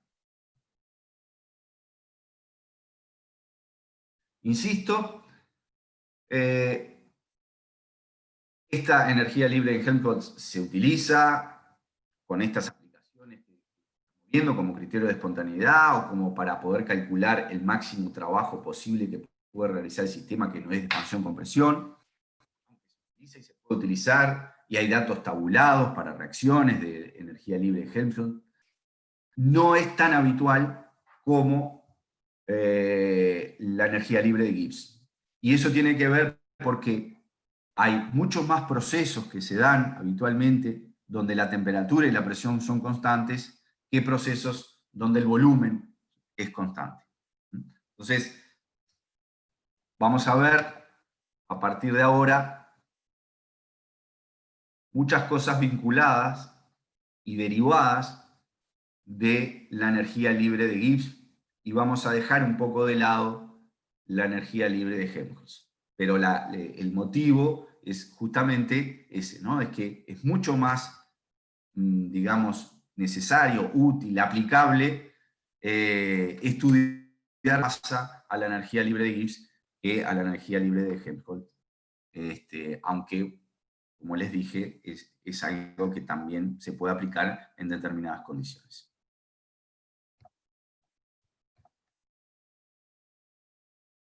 Speaker 1: Insisto, esta energía libre de Helmholtz se utiliza con estas aplicaciones que estamos viendo como criterio de espontaneidad o como para poder calcular el máximo trabajo posible que puede realizar el sistema que no es de expansión-compresión. Y se puede utilizar y hay datos tabulados para reacciones de energía libre de Helmholtz. No es tan habitual como la energía libre de Gibbs. Y eso tiene que ver porque hay muchos más procesos que se dan habitualmente donde la temperatura y la presión son constantes que procesos donde el volumen es constante. Entonces, vamos a ver a partir de ahora muchas cosas vinculadas y derivadas de la energía libre de Gibbs y vamos a dejar un poco de lado la energía libre de Helmholtz. Pero el motivo es justamente ese, ¿no? Es que es mucho más, digamos, necesario, útil, aplicable estudiar masa a la energía libre de Gibbs que a la energía libre de Helmholtz. Aunque, como les dije, es algo que también se puede aplicar en determinadas condiciones.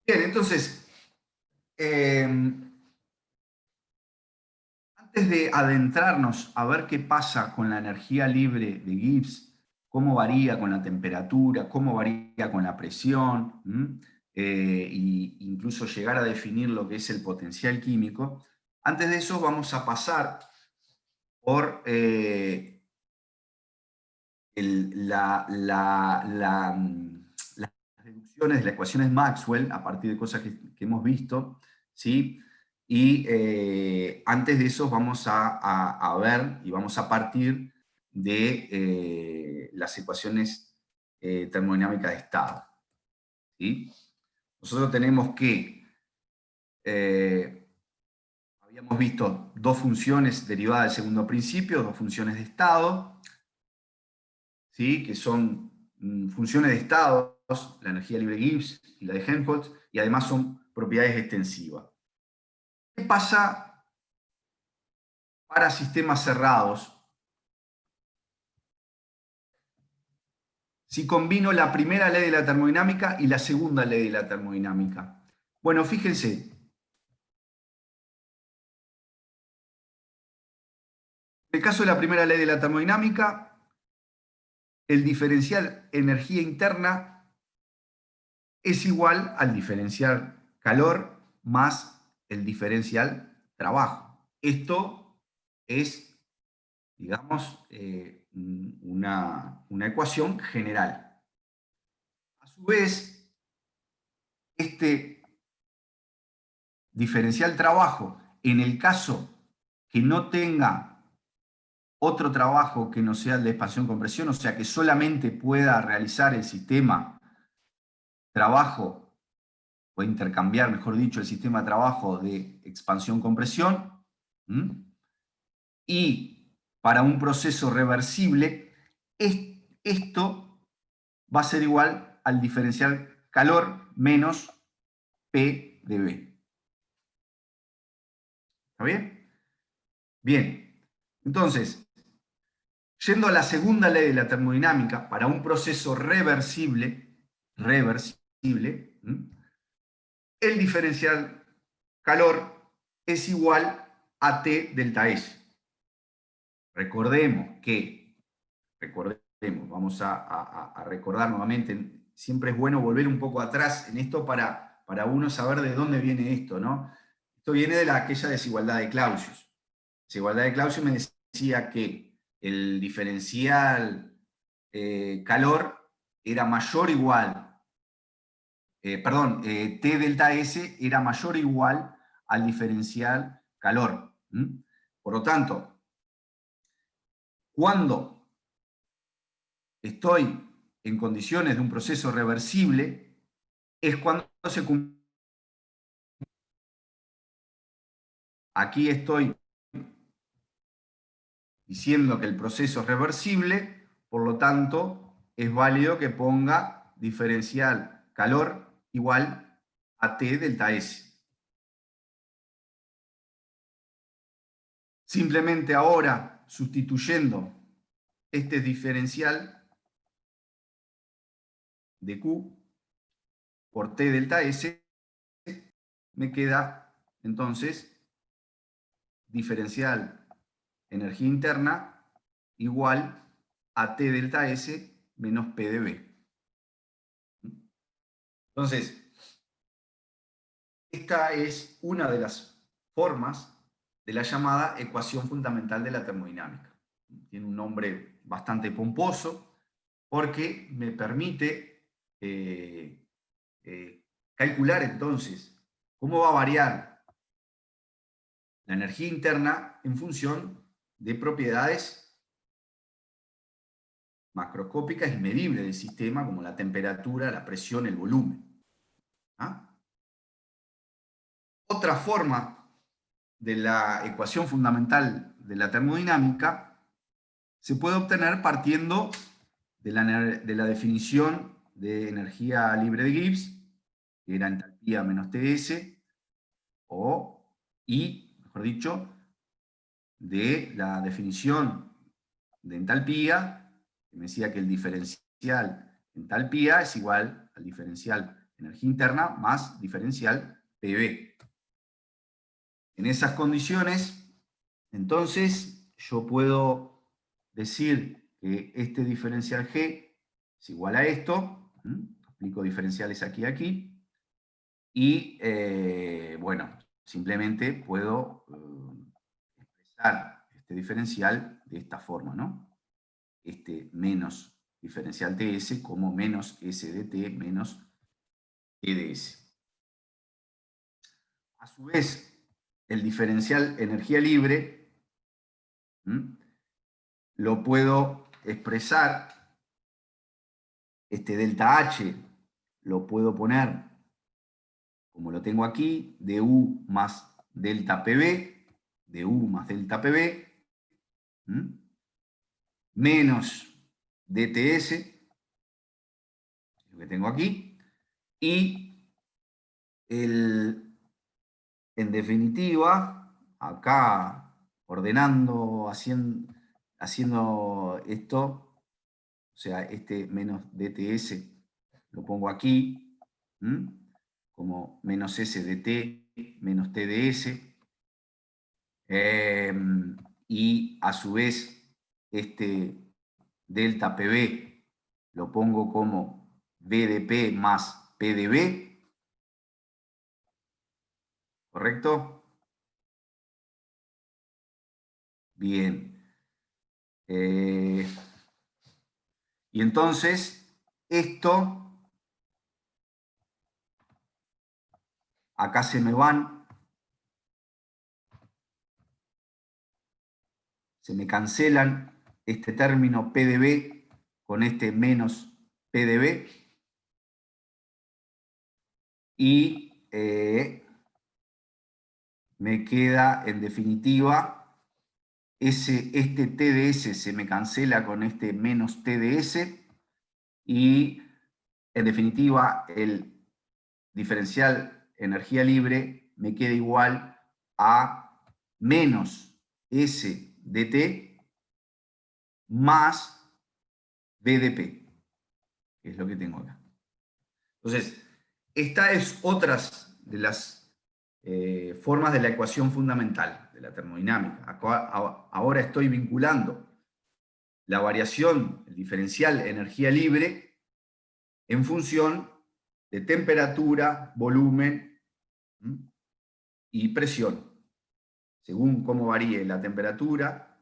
Speaker 1: Bien, entonces, antes de adentrarnos a ver qué pasa con la energía libre de Gibbs, cómo varía con la temperatura, cómo varía con la presión, e incluso llegar a definir lo que es el potencial químico, antes de eso vamos a pasar por las deducciones de las ecuaciones Maxwell, a partir de cosas que hemos visto, ¿sí? Y antes de eso vamos a ver y vamos a partir de las ecuaciones termodinámicas de estado. ¿Sí? Nosotros tenemos que, habíamos visto dos funciones derivadas del segundo principio, dos funciones de estado, ¿sí? Que son funciones de estados, la energía libre de Gibbs y la de Helmholtz, y además son propiedades extensivas. ¿Qué pasa para sistemas cerrados si combino la primera ley de la termodinámica y la segunda ley de la termodinámica? Bueno, fíjense. En el caso de la primera ley de la termodinámica, el diferencial energía interna es igual al diferencial calor más el diferencial trabajo. Esto es, digamos, una ecuación general. A su vez, este diferencial trabajo, en el caso que no tenga otro trabajo que no sea el de expansión-compresión, o sea que solamente pueda realizar el sistema trabajo o intercambiar, mejor dicho, el sistema de trabajo de expansión-compresión. Y para un proceso reversible, esto va a ser igual al diferencial calor menos P de B. ¿Está bien? Bien. Entonces, yendo a la segunda ley de la termodinámica, para un proceso reversible, el diferencial calor es igual a T delta S. Recordemos, vamos a recordar nuevamente, siempre es bueno volver un poco atrás en esto para uno saber de dónde viene esto, ¿no? Esto viene de aquella desigualdad de Clausius. La desigualdad de Clausius me decía que el diferencial calor era mayor o igual, T delta S era mayor o igual al diferencial calor. Por lo tanto, cuando estoy en condiciones de un proceso reversible, es cuando se cumple. Aquí estoy diciendo que el proceso es reversible, por lo tanto, es válido que ponga diferencial calor igual a T delta S. Simplemente ahora, sustituyendo este diferencial de Q por T delta S, me queda entonces diferencial energía interna igual a T delta S menos P de B. Entonces, esta es una de las formas de la llamada ecuación fundamental de la termodinámica. Tiene un nombre bastante pomposo porque me permite calcular entonces cómo va a variar la energía interna en función de propiedades macroscópicas y medibles del sistema, como la temperatura, la presión, el volumen. Otra forma de la ecuación fundamental de la termodinámica se puede obtener partiendo de la definición de energía libre de Gibbs, que era entalpía menos TS, y, mejor dicho, de la definición de entalpía, que me decía que el diferencial entalpía es igual al diferencial energía interna más diferencial PV. En esas condiciones, entonces, yo puedo decir que este diferencial G es igual a esto, aplico diferenciales aquí y aquí, y bueno, simplemente puedo expresar este diferencial de esta forma, ¿no? Este menos diferencial TS como menos S de T menos E de S. A su vez, el diferencial energía libre lo puedo expresar, este delta H lo puedo poner, como lo tengo aquí, du más delta PB, du más delta PB, menos DTS, lo que tengo aquí, y en definitiva, acá ordenando, haciendo esto, o sea, este menos DTS lo pongo aquí, como menos S de T menos T de S, y a su vez este delta PB lo pongo como B de P más P de B, ¿correcto? Bien. Y entonces, esto, acá se me cancelan este término P de B con este menos P de B, y me queda en definitiva, este TDS se me cancela con este menos TDS y en definitiva el diferencial energía libre me queda igual a menos S dt más BDP, que es lo que tengo acá. Entonces, esta es otra de las formas de la ecuación fundamental de la termodinámica. Ahora estoy vinculando la variación, el diferencial energía libre, en función de temperatura, volumen y presión, según cómo varíe la temperatura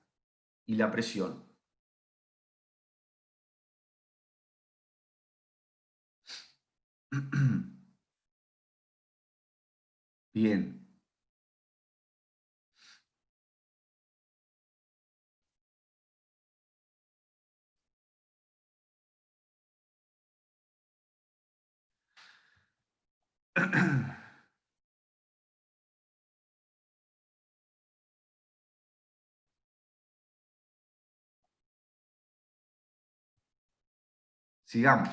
Speaker 1: y la presión. Bien. Sigamos.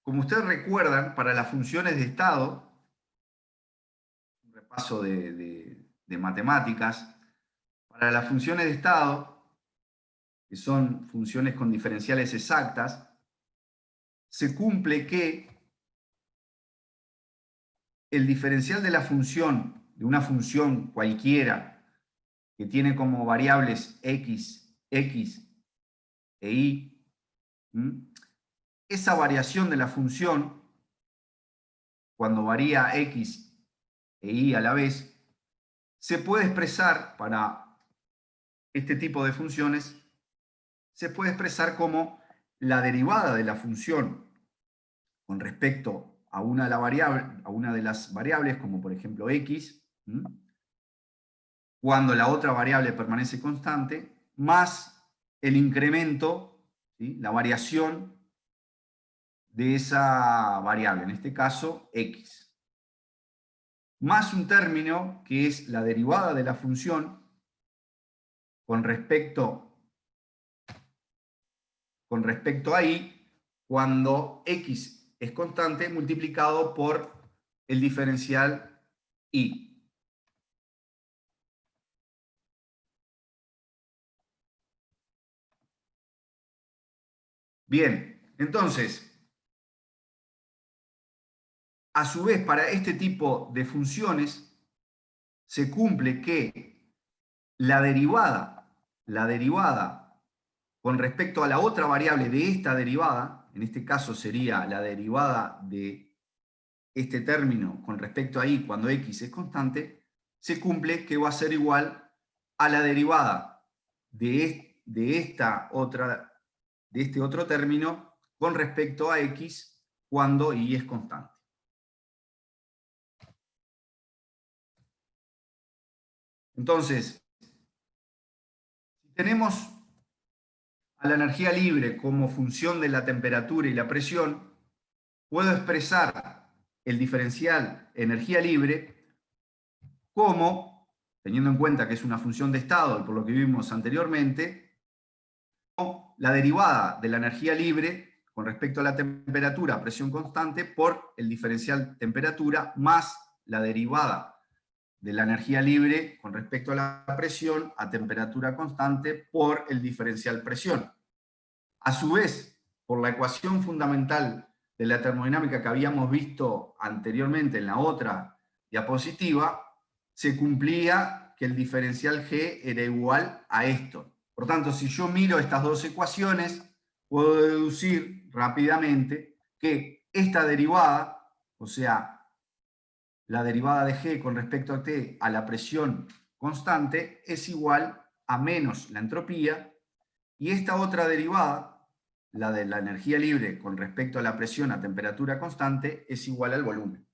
Speaker 1: Como ustedes recuerdan, para las funciones de estado, un repaso de matemáticas, para las funciones de estado, que son funciones con diferenciales exactas, se cumple que el diferencial de la función, de una función cualquiera, que tiene como variables x, x e y, esa variación de la función, cuando varía x e y a la vez, se puede expresar para este tipo de funciones, se puede expresar como la derivada de la función con respecto a una de las variables, como por ejemplo x, cuando la otra variable permanece constante, más el incremento, ¿sí?, la variación de esa variable, en este caso x, más un término que es la derivada de la función con respecto a y, cuando x es constante multiplicado por el diferencial y. Bien, entonces, a su vez, para este tipo de funciones, se cumple que la derivada con respecto a la otra variable de esta derivada, en este caso sería la derivada de este término con respecto a y cuando x es constante, se cumple que va a ser igual a la derivada de este otro término con respecto a x cuando y es constante. Entonces, si tenemos a la energía libre como función de la temperatura y la presión, puedo expresar el diferencial energía libre como, teniendo en cuenta que es una función de estado y por lo que vimos anteriormente, la derivada de la energía libre con respecto a la temperatura a presión constante por el diferencial temperatura más la derivada de la energía libre con respecto a la presión a temperatura constante por el diferencial presión. A su vez, por la ecuación fundamental de la termodinámica que habíamos visto anteriormente en la otra diapositiva, se cumplía que el diferencial G era igual a esto. Por tanto, si yo miro estas dos ecuaciones, puedo deducir rápidamente que esta derivada, o sea, la derivada de G con respecto a T a la presión constante, es igual a menos la entropía, y esta otra derivada, la de la energía libre con respecto a la presión a temperatura constante, es igual al volumen.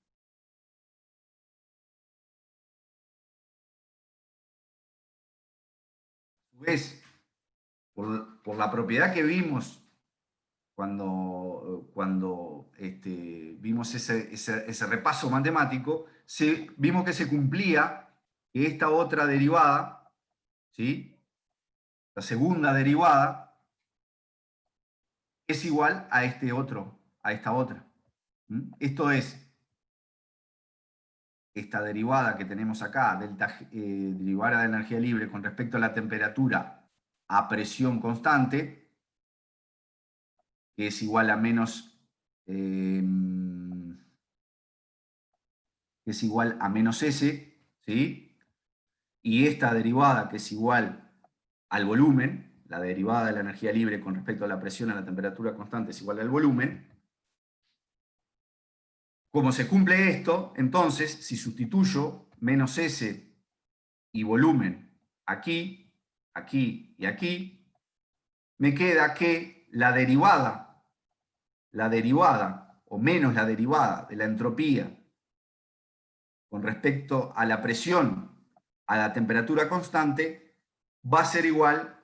Speaker 1: A su vez, por la propiedad que vimos vimos ese repaso matemático, vimos que se cumplía que esta otra derivada, ¿sí? La segunda derivada, es igual a esta otra. Esto es, esta derivada que tenemos acá, derivada de energía libre con respecto a la temperatura a presión constante, que es igual a menos S, ¿sí? Y esta derivada, que es igual al volumen, la derivada de la energía libre con respecto a la presión a la temperatura constante es igual al volumen. Como se cumple esto, entonces, si sustituyo menos S y volumen aquí, aquí y aquí, me queda que la derivada o menos la derivada de la entropía con respecto a la presión a la temperatura constante va a ser igual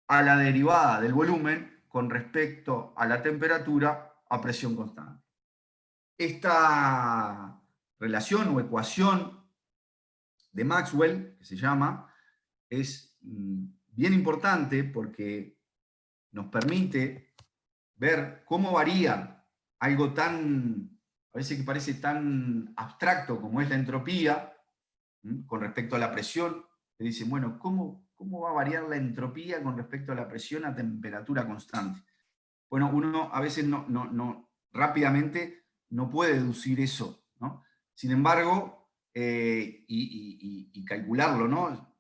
Speaker 1: a la derivada del volumen con respecto a la temperatura a presión constante. Esta relación o ecuación de Maxwell, que se llama, es bien importante porque nos permite ver cómo varía algo tan, a veces que parece tan abstracto como es la entropía, con respecto a la presión. Te dicen, bueno, ¿cómo va a variar la entropía con respecto a la presión a temperatura constante? Bueno, uno a veces rápidamente no puede deducir eso, ¿no? Sin embargo, y calcularlo, ¿no?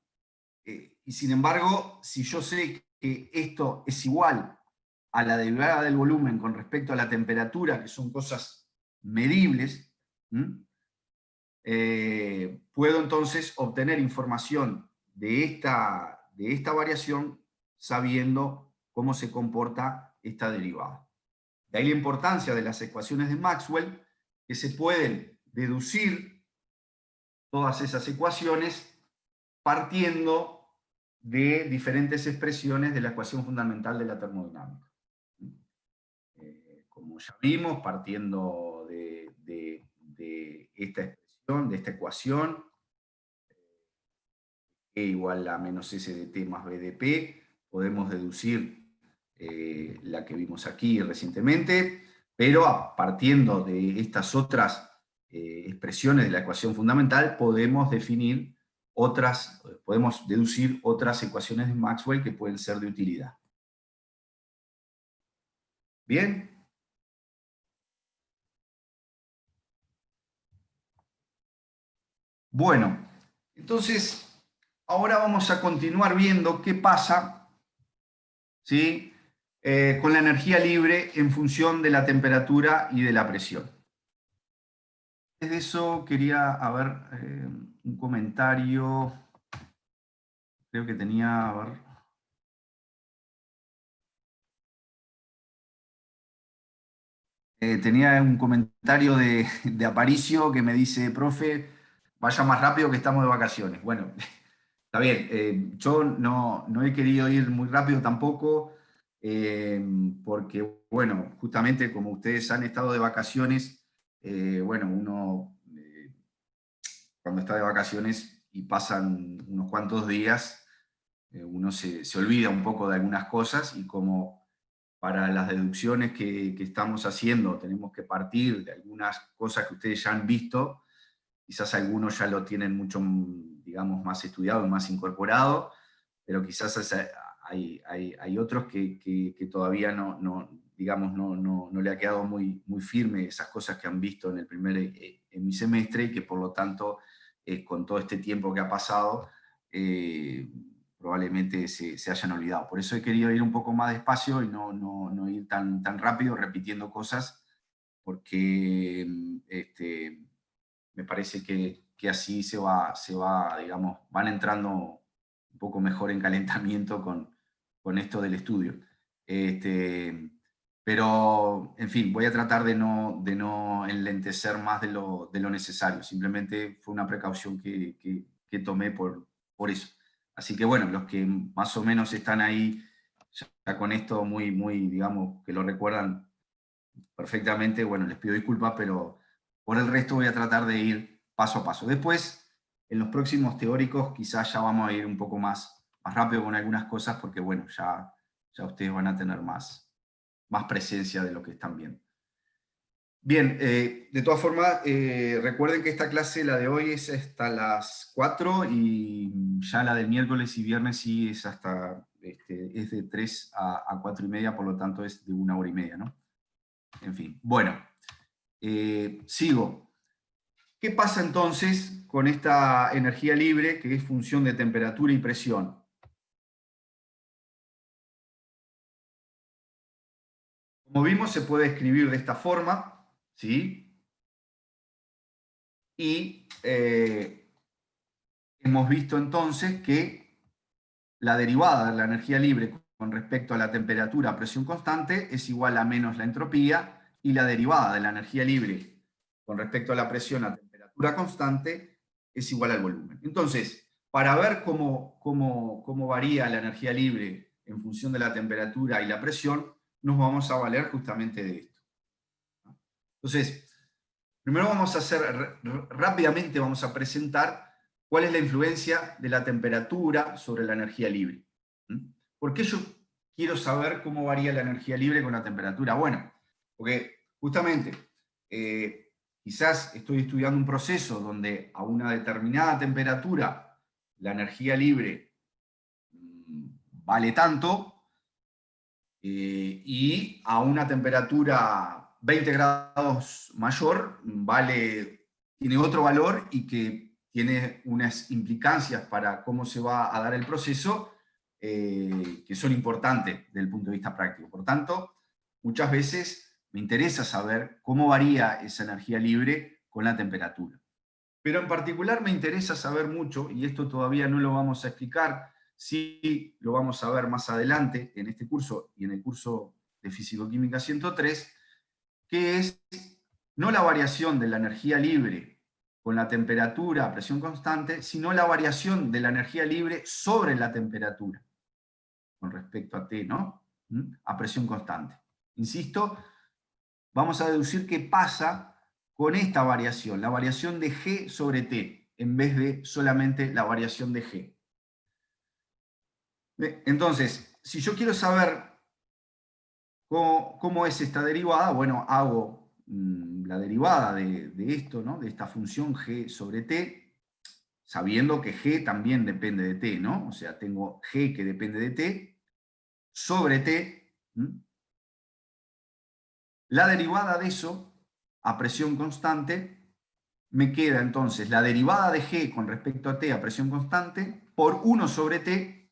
Speaker 1: Y sin embargo, si yo sé que esto es igual a la derivada del volumen con respecto a la temperatura, que son cosas medibles, puedo entonces obtener información de esta variación sabiendo cómo se comporta esta derivada. De ahí la importancia de las ecuaciones de Maxwell, que se pueden deducir todas esas ecuaciones partiendo de diferentes expresiones de la ecuación fundamental de la termodinámica. Como ya vimos, partiendo de esta expresión, de esta ecuación, E igual a menos S de T más B de P, podemos deducir la que vimos aquí recientemente, pero partiendo de estas otras expresiones de la ecuación fundamental, podemos deducir otras ecuaciones de Maxwell que pueden ser de utilidad. ¿Bien? Bueno, entonces, ahora vamos a continuar viendo qué pasa, ¿sí?, con la energía libre en función de la temperatura y de la presión. Antes de eso quería un comentario, creo que tenía, tenía un comentario de Aparicio que me dice, profe, vaya más rápido que estamos de vacaciones. Bueno, está bien, yo no he querido ir muy rápido tampoco, porque, bueno, justamente como ustedes han estado de vacaciones, bueno, uno cuando está de vacaciones y pasan unos cuantos días, uno se olvida un poco de algunas cosas, y como para las deducciones que estamos haciendo tenemos que partir de algunas cosas que ustedes ya han visto, quizás algunos ya lo tienen mucho, digamos, más estudiado y más incorporado, pero quizás hay otros que todavía digamos, no le ha quedado muy firme esas cosas que han visto en el primer hemisemestre, y que por lo tanto, con todo este tiempo que ha pasado, probablemente se hayan olvidado. Por eso he querido ir un poco más despacio y no ir tan rápido repitiendo cosas, porque me parece que así se va, digamos, van entrando un poco mejor en calentamiento con esto del estudio. Pero, en fin, voy a tratar de no enlentecer más de lo necesario. Simplemente fue una precaución que tomé por eso. Así que, bueno, los que más o menos están ahí ya con esto digamos, que lo recuerdan perfectamente, bueno, les pido disculpas, pero por el resto voy a tratar de ir paso a paso. Después, en los próximos teóricos, quizás ya vamos a ir un poco más rápido con algunas cosas, porque bueno, ya ustedes van a tener más presencia de lo que están viendo. Bien, de todas formas, recuerden que esta clase, la de hoy, es hasta las 4 y ya la del miércoles y viernes sí es es de 3 a 4 y media, por lo tanto es de 1 hora y media, ¿no? En fin, bueno, sigo. ¿Qué pasa entonces con esta energía libre que es función de temperatura y presión? Como vimos, se puede escribir de esta forma, ¿sí? Y hemos visto entonces que la derivada de la energía libre con respecto a la temperatura a presión constante es igual a menos la entropía, y la derivada de la energía libre con respecto a la presión a temperatura constante es igual al volumen. Entonces, para ver cómo varía la energía libre en función de la temperatura y la presión, nos vamos a valer justamente de esto. Entonces, primero vamos a hacer, rápidamente vamos a presentar cuál es la influencia de la temperatura sobre la energía libre. ¿Por qué yo quiero saber cómo varía la energía libre con la temperatura? Bueno, porque justamente quizás estoy estudiando un proceso donde a una determinada temperatura la energía libre vale tanto, y a una temperatura 20 grados mayor tiene otro valor y que tiene unas implicancias para cómo se va a dar el proceso que son importantes desde el punto de vista práctico. Por tanto, muchas veces me interesa saber cómo varía esa energía libre con la temperatura. Pero en particular me interesa saber mucho, y esto todavía no lo vamos a explicar, sí lo vamos a ver más adelante en este curso y en el curso de Físico-Química 103, que es no la variación de la energía libre con la temperatura a presión constante, sino la variación de la energía libre sobre la temperatura, con respecto a T, ¿no? A presión constante. Insisto, vamos a deducir qué pasa con esta variación, la variación de G sobre T, en vez de solamente la variación de G. Entonces, si yo quiero saber cómo es esta derivada, bueno, hago la derivada de esto, ¿no? De esta función G sobre T, sabiendo que G también depende de T, ¿no? O sea, tengo G que depende de T, sobre T. La derivada de eso, a presión constante, me queda entonces la derivada de G con respecto a T a presión constante por 1 sobre T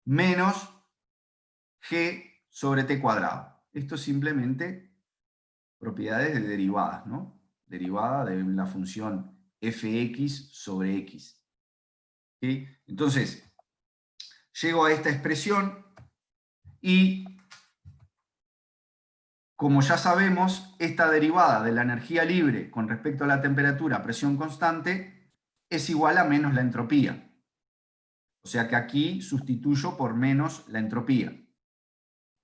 Speaker 1: menos G sobre T cuadrado. Esto es simplemente propiedades de derivadas, ¿no? Derivada de la función fx sobre x. ¿Sí? Entonces, llego a esta expresión y, como ya sabemos, esta derivada de la energía libre con respecto a la temperatura a presión constante es igual a menos la entropía. O sea que aquí sustituyo por menos la entropía.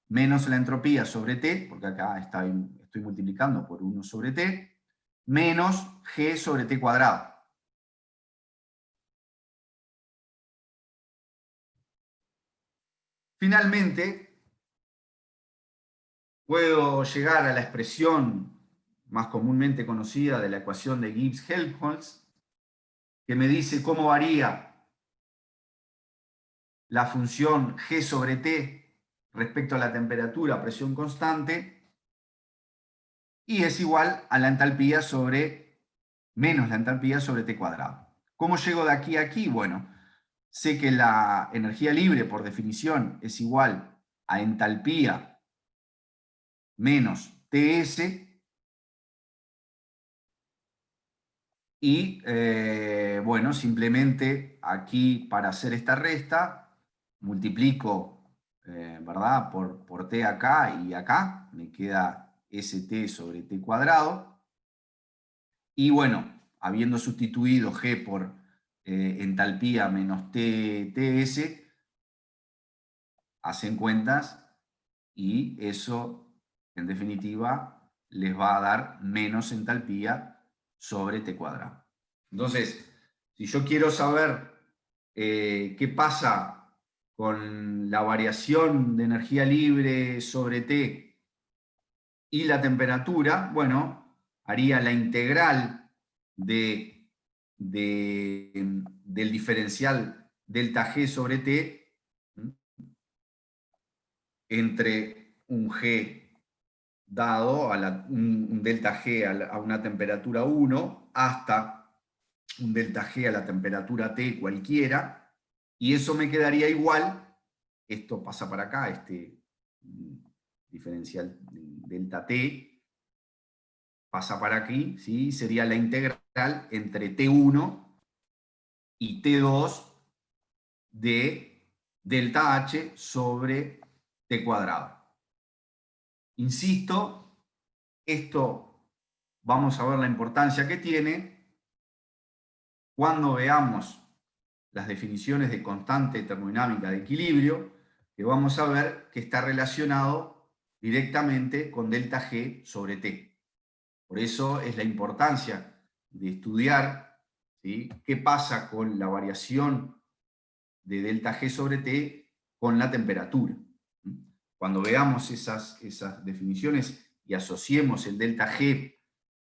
Speaker 1: Menos la entropía sobre T, porque acá estoy multiplicando por 1 sobre T, menos G sobre T cuadrado. Finalmente, puedo llegar a la expresión más comúnmente conocida de la ecuación de Gibbs-Helmholtz, que me dice cómo varía la función G sobre T respecto a la temperatura a presión constante, y es igual a la entalpía sobre menos la entalpía sobre T cuadrado. ¿Cómo llego de aquí a aquí? Bueno, sé que la energía libre, por definición, es igual a entalpía menos TS, y bueno, simplemente aquí para hacer esta resta, multiplico ¿verdad? Por T acá y acá, me queda ST sobre T cuadrado, y bueno, habiendo sustituido G por entalpía menos TS, hacen cuentas y eso, en definitiva, les va a dar menos entalpía sobre T cuadrado. Entonces, si yo quiero saber qué pasa con la variación de energía libre sobre T y la temperatura, bueno, haría la integral del diferencial delta G sobre T entre un G dado a un delta G a una temperatura 1 hasta un delta G a la temperatura T cualquiera, y eso me quedaría igual, esto pasa para acá, este diferencial delta T pasa para aquí, ¿sí? Sería la integral entre T1 y T2 de delta H sobre T cuadrado. Insisto, esto vamos a ver la importancia que tiene cuando veamos las definiciones de constante termodinámica de equilibrio, que vamos a ver que está relacionado directamente con delta G sobre T. Por eso es la importancia de estudiar, ¿sí?, qué pasa con la variación de delta G sobre T con la temperatura. Cuando veamos esas definiciones y asociemos el delta G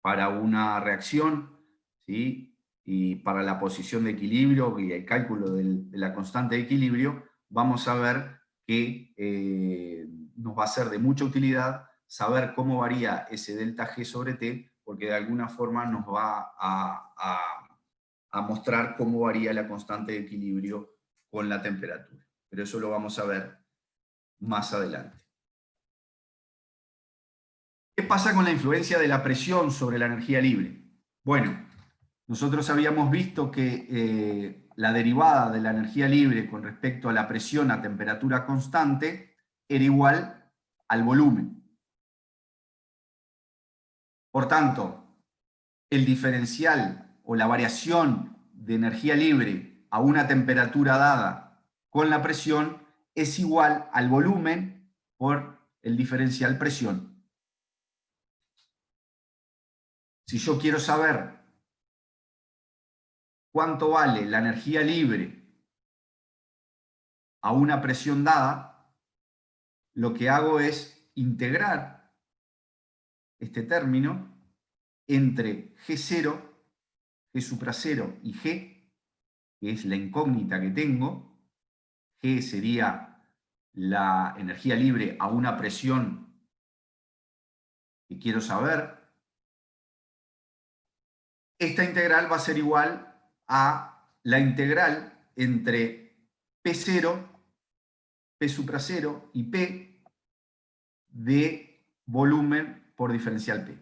Speaker 1: para una reacción, ¿sí?, y para la posición de equilibrio y el cálculo de la constante de equilibrio, vamos a ver que nos va a ser de mucha utilidad saber cómo varía ese delta G sobre T, porque de alguna forma nos va a mostrar cómo varía la constante de equilibrio con la temperatura. Pero eso lo vamos a ver más adelante. ¿Qué pasa con la influencia de la presión sobre la energía libre? Bueno, nosotros habíamos visto que la derivada de la energía libre con respecto a la presión a temperatura constante era igual al volumen. Por tanto, el diferencial o la variación de energía libre a una temperatura dada con la presión es igual al volumen por el diferencial presión. Si yo quiero saber cuánto vale la energía libre a una presión dada, lo que hago es integrar este término entre G0, G supra 0 y G, que es la incógnita que tengo. G sería la energía libre a una presión que quiero saber. Esta integral va a ser igual a la integral entre P0, P supra 0 y P de volumen por diferencial P.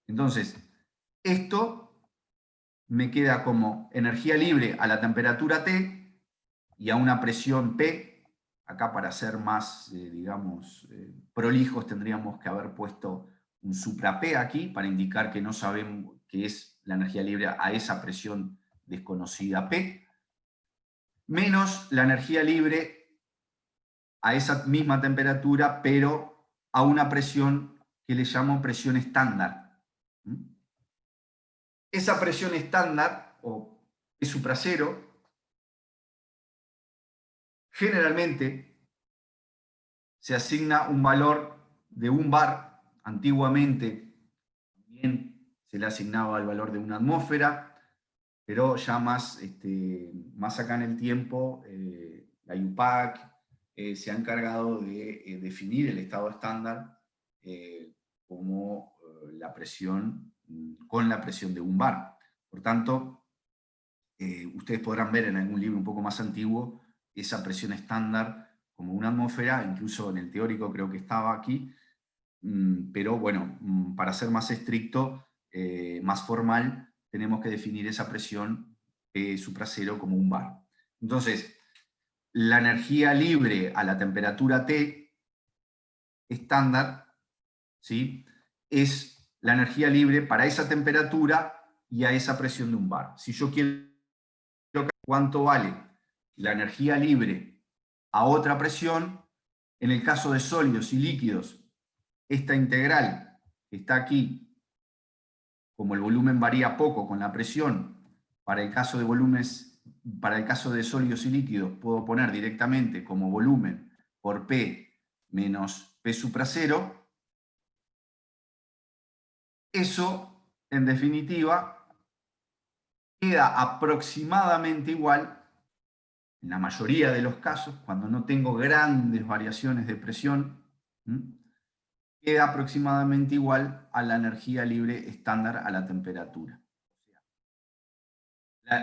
Speaker 1: Entonces, esto me queda como energía libre a la temperatura T y a una presión P. Acá, para ser más, digamos, prolijos, tendríamos que haber puesto un supra P aquí para indicar que no sabemos qué es la energía libre a esa presión desconocida P, menos la energía libre a esa misma temperatura, pero a una presión que le llamo presión estándar. Esa presión estándar, o P supra 0, generalmente se asigna un valor de 1 bar. Antiguamente también se le asignaba el valor de 1 atmósfera, pero ya más acá en el tiempo, la IUPAC se ha encargado de definir el estado estándar como la presión, con la presión de 1 bar. Por tanto, ustedes podrán ver en algún libro un poco más antiguo esa presión estándar como 1 atmósfera, incluso en el teórico creo que estaba aquí, pero bueno, para ser más estricto, más formal, tenemos que definir esa presión P supra 0 como 1 bar. Entonces, la energía libre a la temperatura T estándar, ¿sí?, es la energía libre para esa temperatura y a esa presión de 1 bar. Si yo quiero cuánto vale la energía libre a otra presión. En el caso de sólidos y líquidos, esta integral que está aquí, como el volumen varía poco con la presión, para el caso de sólidos y líquidos puedo poner directamente como volumen por P menos P supra 0. Eso, en definitiva, queda aproximadamente igual, en la mayoría de los casos, cuando no tengo grandes variaciones de presión, queda aproximadamente igual a la energía libre estándar a la temperatura.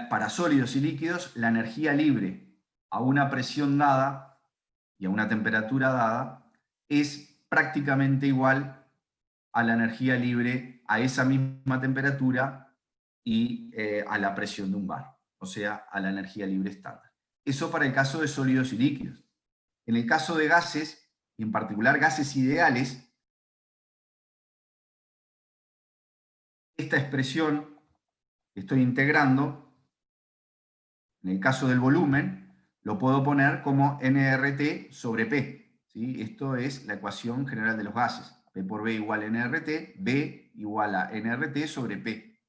Speaker 1: Para sólidos y líquidos, la energía libre a una presión dada y a una temperatura dada es prácticamente igual a la energía libre a esa misma temperatura y a la presión de un bar, o sea, a la energía libre estándar. Eso para el caso de sólidos y líquidos. En el caso de gases, y en particular gases ideales, esta expresión que estoy integrando, en el caso del volumen, lo puedo poner como nRT sobre P. ¿Sí? Esto es la ecuación general de los gases. P por B igual a nRT, B igual a nRT sobre P.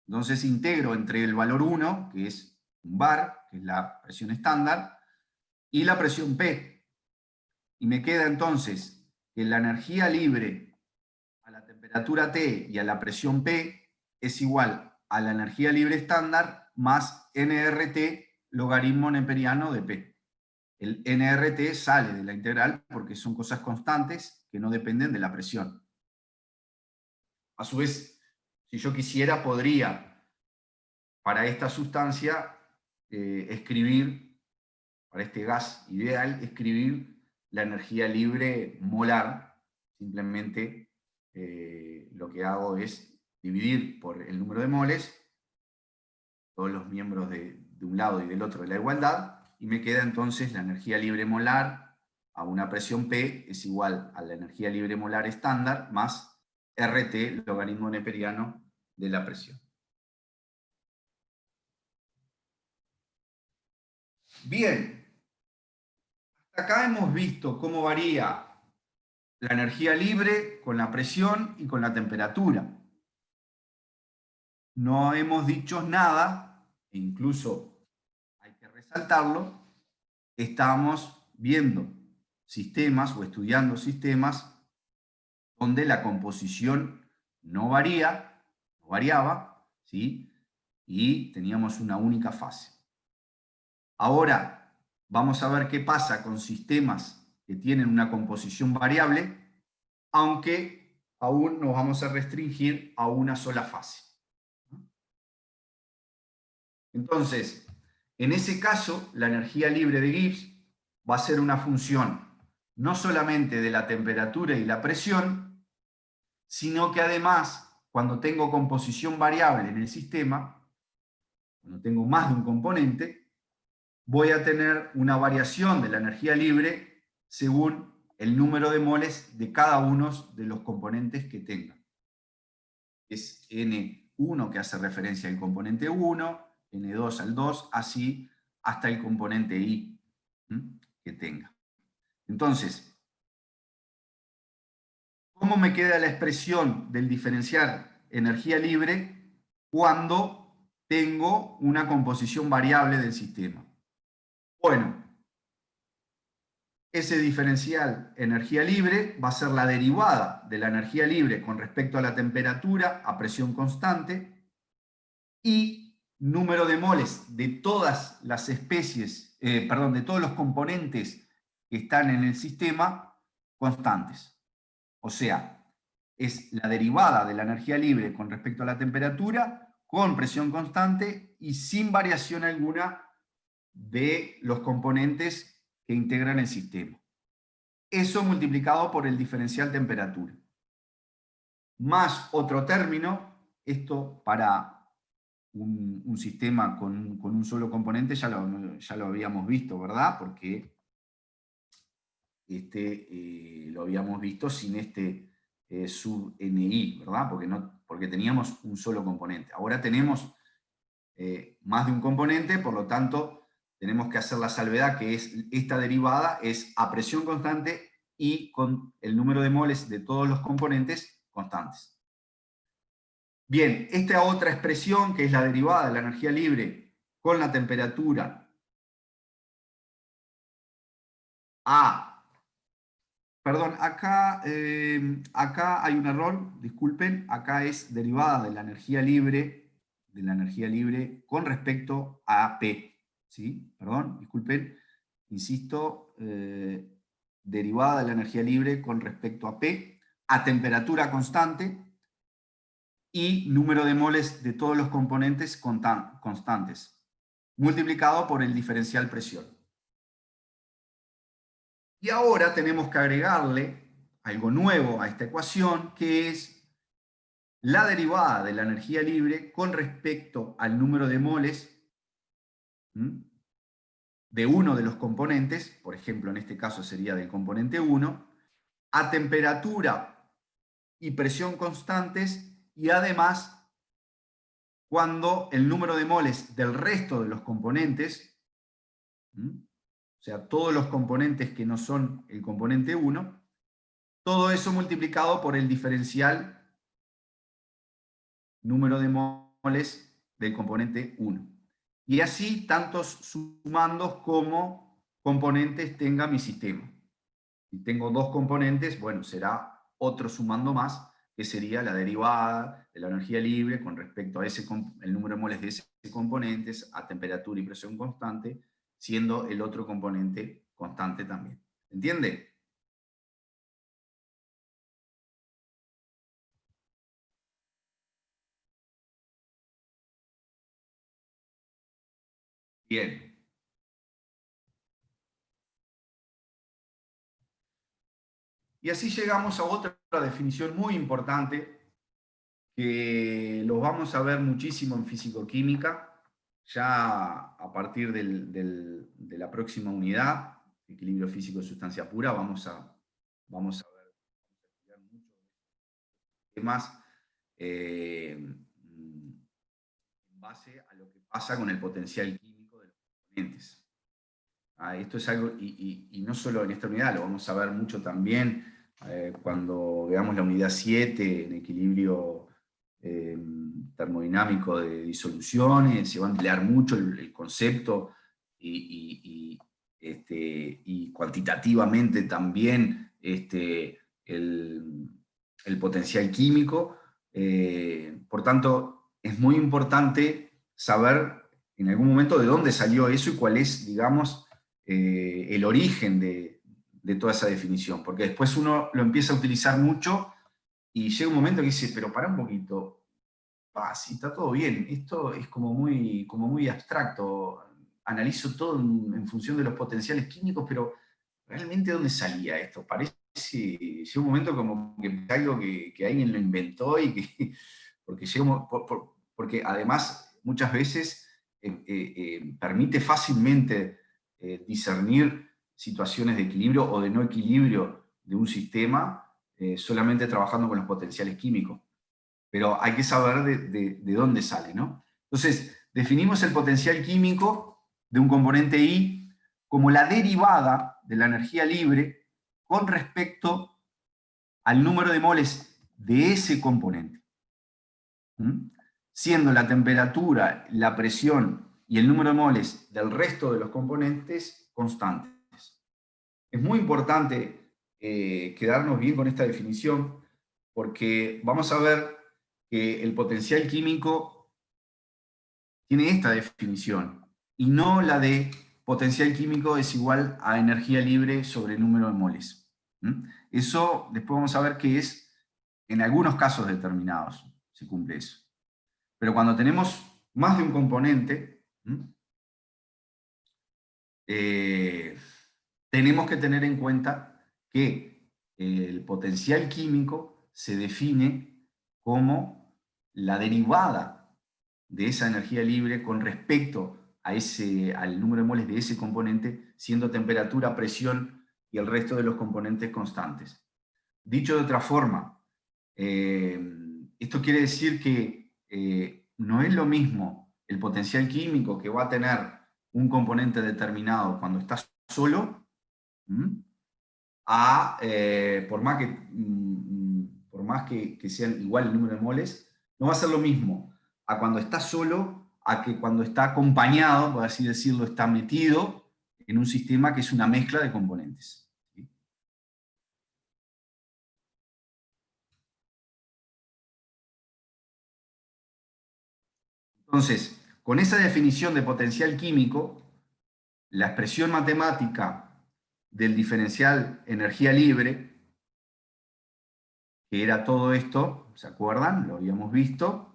Speaker 1: Entonces integro entre el valor 1, que es un bar, que es la presión estándar, y la presión P. Y me queda entonces que la energía libre a la temperatura T y a la presión P es igual a la energía libre estándar más nRT logaritmo neperiano de P. El nRT sale de la integral porque son cosas constantes que no dependen de la presión. A su vez, si yo quisiera, podría, para esta sustancia, escribir, para este gas ideal, escribir la energía libre molar. Simplemente lo que hago es dividir por el número de moles, todos los miembros de un lado y del otro de la igualdad, y me queda entonces la energía libre molar a una presión P es igual a la energía libre molar estándar más RT, logaritmo neperiano de la presión. Bien, hasta acá hemos visto cómo varía la energía libre con la presión y con la temperatura. No hemos dicho nada, e incluso hay que resaltarlo, estamos viendo sistemas o estudiando sistemas donde la composición no variaba, ¿sí? Y teníamos una única fase. Ahora vamos a ver qué pasa con sistemas que tienen una composición variable, aunque aún nos vamos a restringir a una sola fase. Entonces, en ese caso, la energía libre de Gibbs va a ser una función no solamente de la temperatura y la presión, sino que además, cuando tengo composición variable en el sistema, cuando tengo más de un componente, voy a tener una variación de la energía libre según el número de moles de cada uno de los componentes que tenga. Es N1 que hace referencia al componente 1, N2 al 2, así hasta el componente I que tenga. Entonces, ¿cómo me queda la expresión del diferencial energía libre cuando tengo una composición variable del sistema? Bueno, ese diferencial energía libre va a ser la derivada de la energía libre con respecto a la temperatura a presión constante y número de moles de todas las especies, de todos los componentes que están en el sistema constantes. O sea, es la derivada de la energía libre con respecto a la temperatura con presión constante y sin variación alguna de los componentes que integran el sistema. Eso multiplicado por el diferencial temperatura. Más otro término, esto para un sistema con un solo componente ya lo habíamos visto, ¿verdad? Porque lo habíamos visto sin este sub NI, ¿verdad? Porque teníamos un solo componente. Ahora tenemos más de un componente, por lo tanto tenemos que hacer la salvedad que es esta derivada es a presión constante y con el número de moles de todos los componentes constantes. Bien, esta otra expresión, que es la derivada de la energía libre con la temperatura perdón, acá hay un error, disculpen, acá es derivada de la energía libre con respecto a P, ¿sí? Perdón, disculpen, insisto, derivada de la energía libre con respecto a P, a temperatura constante, y número de moles de todos los componentes constantes, multiplicado por el diferencial presión. Y ahora tenemos que agregarle algo nuevo a esta ecuación, que es la derivada de la energía libre con respecto al número de moles de uno de los componentes, por ejemplo, en este caso sería del componente 1, a temperatura y presión constantes, y además cuando el número de moles del resto de los componentes, o sea, todos los componentes que no son el componente 1, todo eso multiplicado por el diferencial número de moles del componente 1. Y así tantos sumandos como componentes tenga mi sistema. Si tengo dos componentes, bueno, será otro sumando más, que sería la derivada de la energía libre con respecto a el número de moles de ese componente a temperatura y presión constante, siendo el otro componente constante también. ¿Entiende? Bien. Y así llegamos a otra definición muy importante, que los vamos a ver muchísimo en físico-química, ya a partir de la próxima unidad, equilibrio físico de sustancia pura, vamos a ver muchos temas en base a lo que pasa con el potencial químico de los componentes. Esto es algo, y no solo en esta unidad, lo vamos a ver mucho también cuando veamos la unidad 7 en equilibrio termodinámico de disoluciones. Se va a emplear mucho el concepto y cuantitativamente también el potencial químico. Por tanto, es muy importante saber en algún momento de dónde salió eso y cuál es, digamos, el origen de toda esa definición, porque después uno lo empieza a utilizar mucho y llega un momento que dice, pero pará un poquito, sí, está todo bien, esto es como muy abstracto, analizo todo en función de los potenciales químicos, pero ¿realmente dónde salía esto? Llega un momento como que es algo que alguien lo inventó y que, porque además muchas veces permite fácilmente discernir situaciones de equilibrio o de no equilibrio de un sistema solamente trabajando con los potenciales químicos. Pero hay que saber de dónde sale, ¿no? Entonces, definimos el potencial químico de un componente I como la derivada de la energía libre con respecto al número de moles de ese componente. Siendo la temperatura, la presión y el número de moles del resto de los componentes constantes. Es muy importante quedarnos bien con esta definición, porque vamos a ver que el potencial químico tiene esta definición, y no la de potencial químico es igual a energía libre sobre el número de moles. Eso después vamos a ver que es en algunos casos determinados se cumple eso. Pero cuando tenemos más de un componente, tenemos que tener en cuenta que el potencial químico se define como la derivada de esa energía libre con respecto al número de moles de ese componente, siendo temperatura, presión y el resto de los componentes constantes. Dicho de otra forma, esto quiere decir que no es lo mismo el potencial químico que va a tener un componente determinado cuando está solo, por más que sean igual el número de moles, no va a ser lo mismo a cuando está solo, a que cuando está acompañado, por así decirlo, está metido en un sistema que es una mezcla de componentes. ¿Sí? Entonces, con esa definición de potencial químico, la expresión matemática del diferencial energía libre, que era todo esto, ¿se acuerdan? Lo habíamos visto.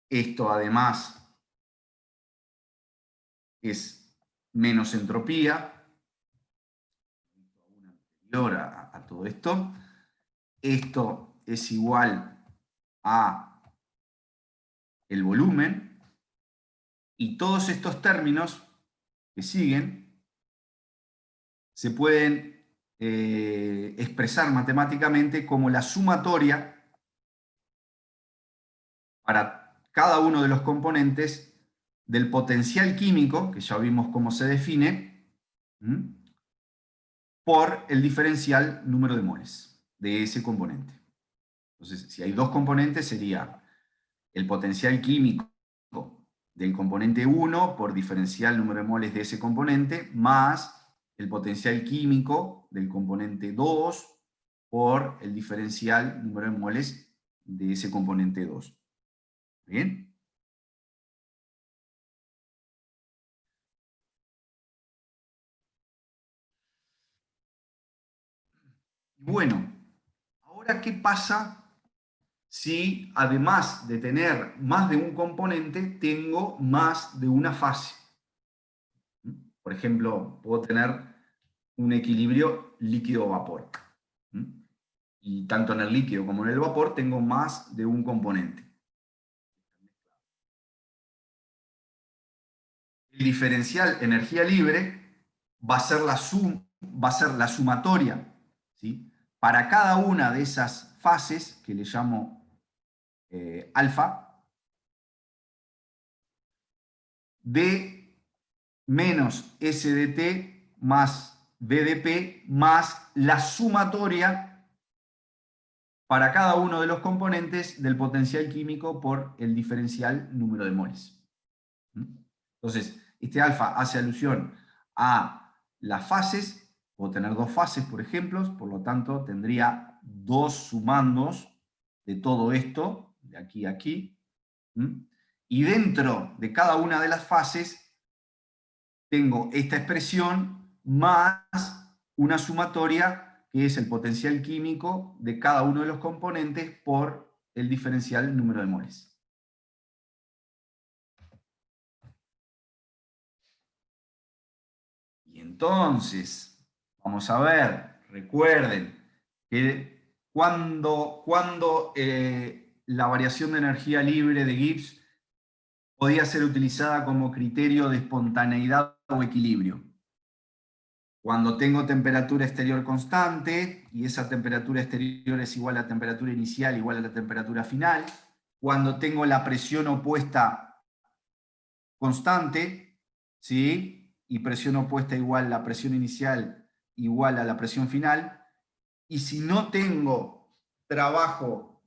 Speaker 1: Esto además es menos entropía, anterior a todo esto. Esto es igual a el volumen, y todos estos términos que siguen se pueden expresar matemáticamente como la sumatoria para cada uno de los componentes del potencial químico, que ya vimos cómo se define, por el diferencial número de moles de ese componente. Entonces, si hay dos componentes, sería el potencial químico del componente 1 por diferencial número de moles de ese componente, más el potencial químico del componente 2 por el diferencial número de moles de ese componente 2. ¿Bien? Bueno, ahora, ¿qué pasa si además de tener más de un componente, tengo más de una fase? Por ejemplo, puedo tener un equilibrio líquido-vapor. Y tanto en el líquido como en el vapor tengo más de un componente. El diferencial energía libre va a ser la sumatoria, ¿sí? Para cada una de esas fases, que le llamo alfa, de menos S de T más B de P más la sumatoria para cada uno de los componentes del potencial químico por el diferencial número de moles. Entonces, este alfa hace alusión a las fases, puedo tener dos fases, por ejemplo, por lo tanto tendría dos sumandos de todo esto, de aquí a aquí, y dentro de cada una de las fases tengo esta expresión más una sumatoria que es el potencial químico de cada uno de los componentes por el diferencial número de moles. Y entonces, vamos a ver, recuerden que cuando la variación de energía libre de Gibbs podía ser utilizada como criterio de espontaneidad o equilibrio. Cuando tengo temperatura exterior constante, y esa temperatura exterior es igual a la temperatura inicial, igual a la temperatura final. Cuando tengo la presión opuesta constante, ¿sí? Y presión opuesta igual a la presión inicial, igual a la presión final. Y si no tengo trabajo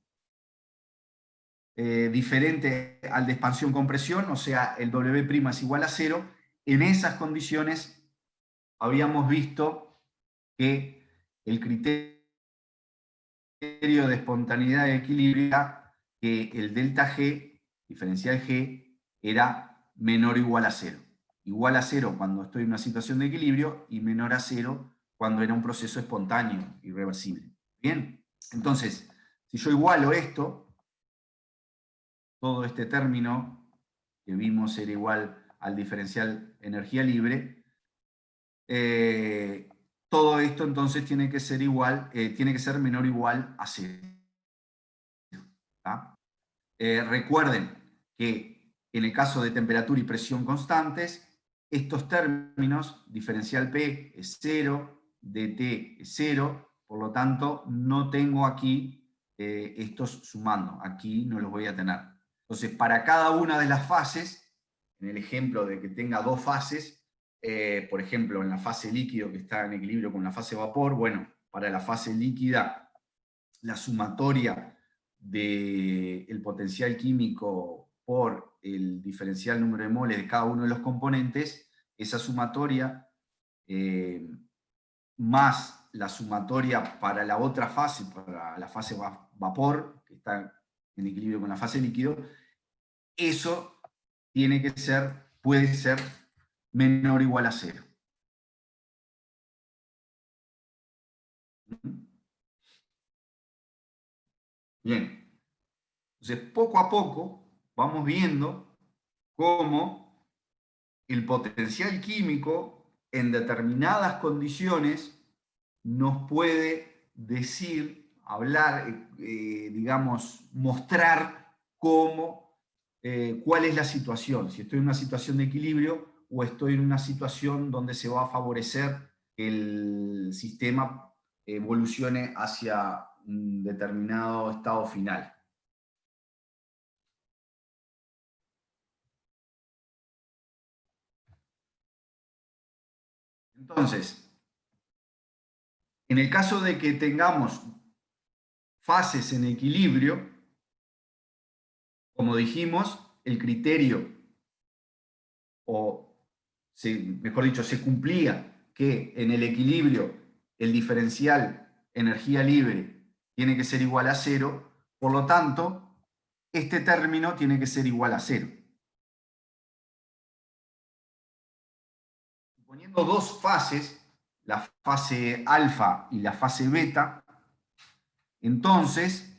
Speaker 1: diferente al de expansión-compresión, o sea, el W' es igual a 0, en esas condiciones habíamos visto que el criterio de espontaneidad de equilibrio era que el delta G, diferencial G, era menor o igual a 0. Igual a 0 cuando estoy en una situación de equilibrio y menor a 0 cuando era un proceso espontáneo, irreversible. Bien, entonces, si yo igualo esto, todo este término que vimos era igual al diferencial energía libre, todo esto entonces tiene que ser igual, tiene que ser menor o igual a 0. Recuerden que en el caso de temperatura y presión constantes, estos términos, diferencial P es 0, dt es 0, por lo tanto no tengo aquí estos sumando, aquí no los voy a tener. Entonces, para cada una de las fases, en el ejemplo de que tenga dos fases, por ejemplo, en la fase líquido que está en equilibrio con la fase vapor, bueno, para la fase líquida, la sumatoria del potencial químico por el diferencial número de moles de cada uno de los componentes, esa sumatoria más la sumatoria para la otra fase, para la fase vapor, que está en equilibrio con la fase líquido, eso tiene que ser, puede ser menor o igual a 0. Bien, entonces poco a poco vamos viendo cómo el potencial químico en determinadas condiciones nos puede decir, hablar, digamos, mostrar cómo, cuál es la situación, si estoy en una situación de equilibrio o estoy en una situación donde se va a favorecer que el sistema evolucione hacia un determinado estado final. Entonces, en el caso de que tengamos fases en equilibrio, como dijimos, el criterio, o mejor dicho, se cumplía que en el equilibrio el diferencial energía libre tiene que ser igual a 0, por lo tanto, este término tiene que ser igual a 0. Suponiendo dos fases, la fase alfa y la fase beta, entonces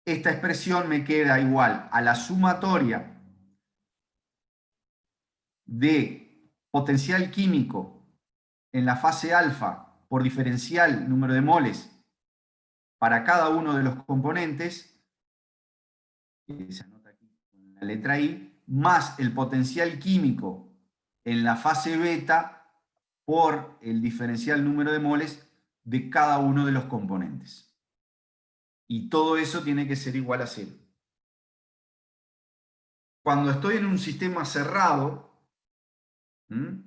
Speaker 1: esta expresión me queda igual a la sumatoria de potencial químico en la fase alfa por diferencial número de moles para cada uno de los componentes, que se anota aquí con la letra I, más el potencial químico en la fase beta por el diferencial número de moles de cada uno de los componentes. Y todo eso tiene que ser igual a 0. Cuando estoy en un sistema cerrado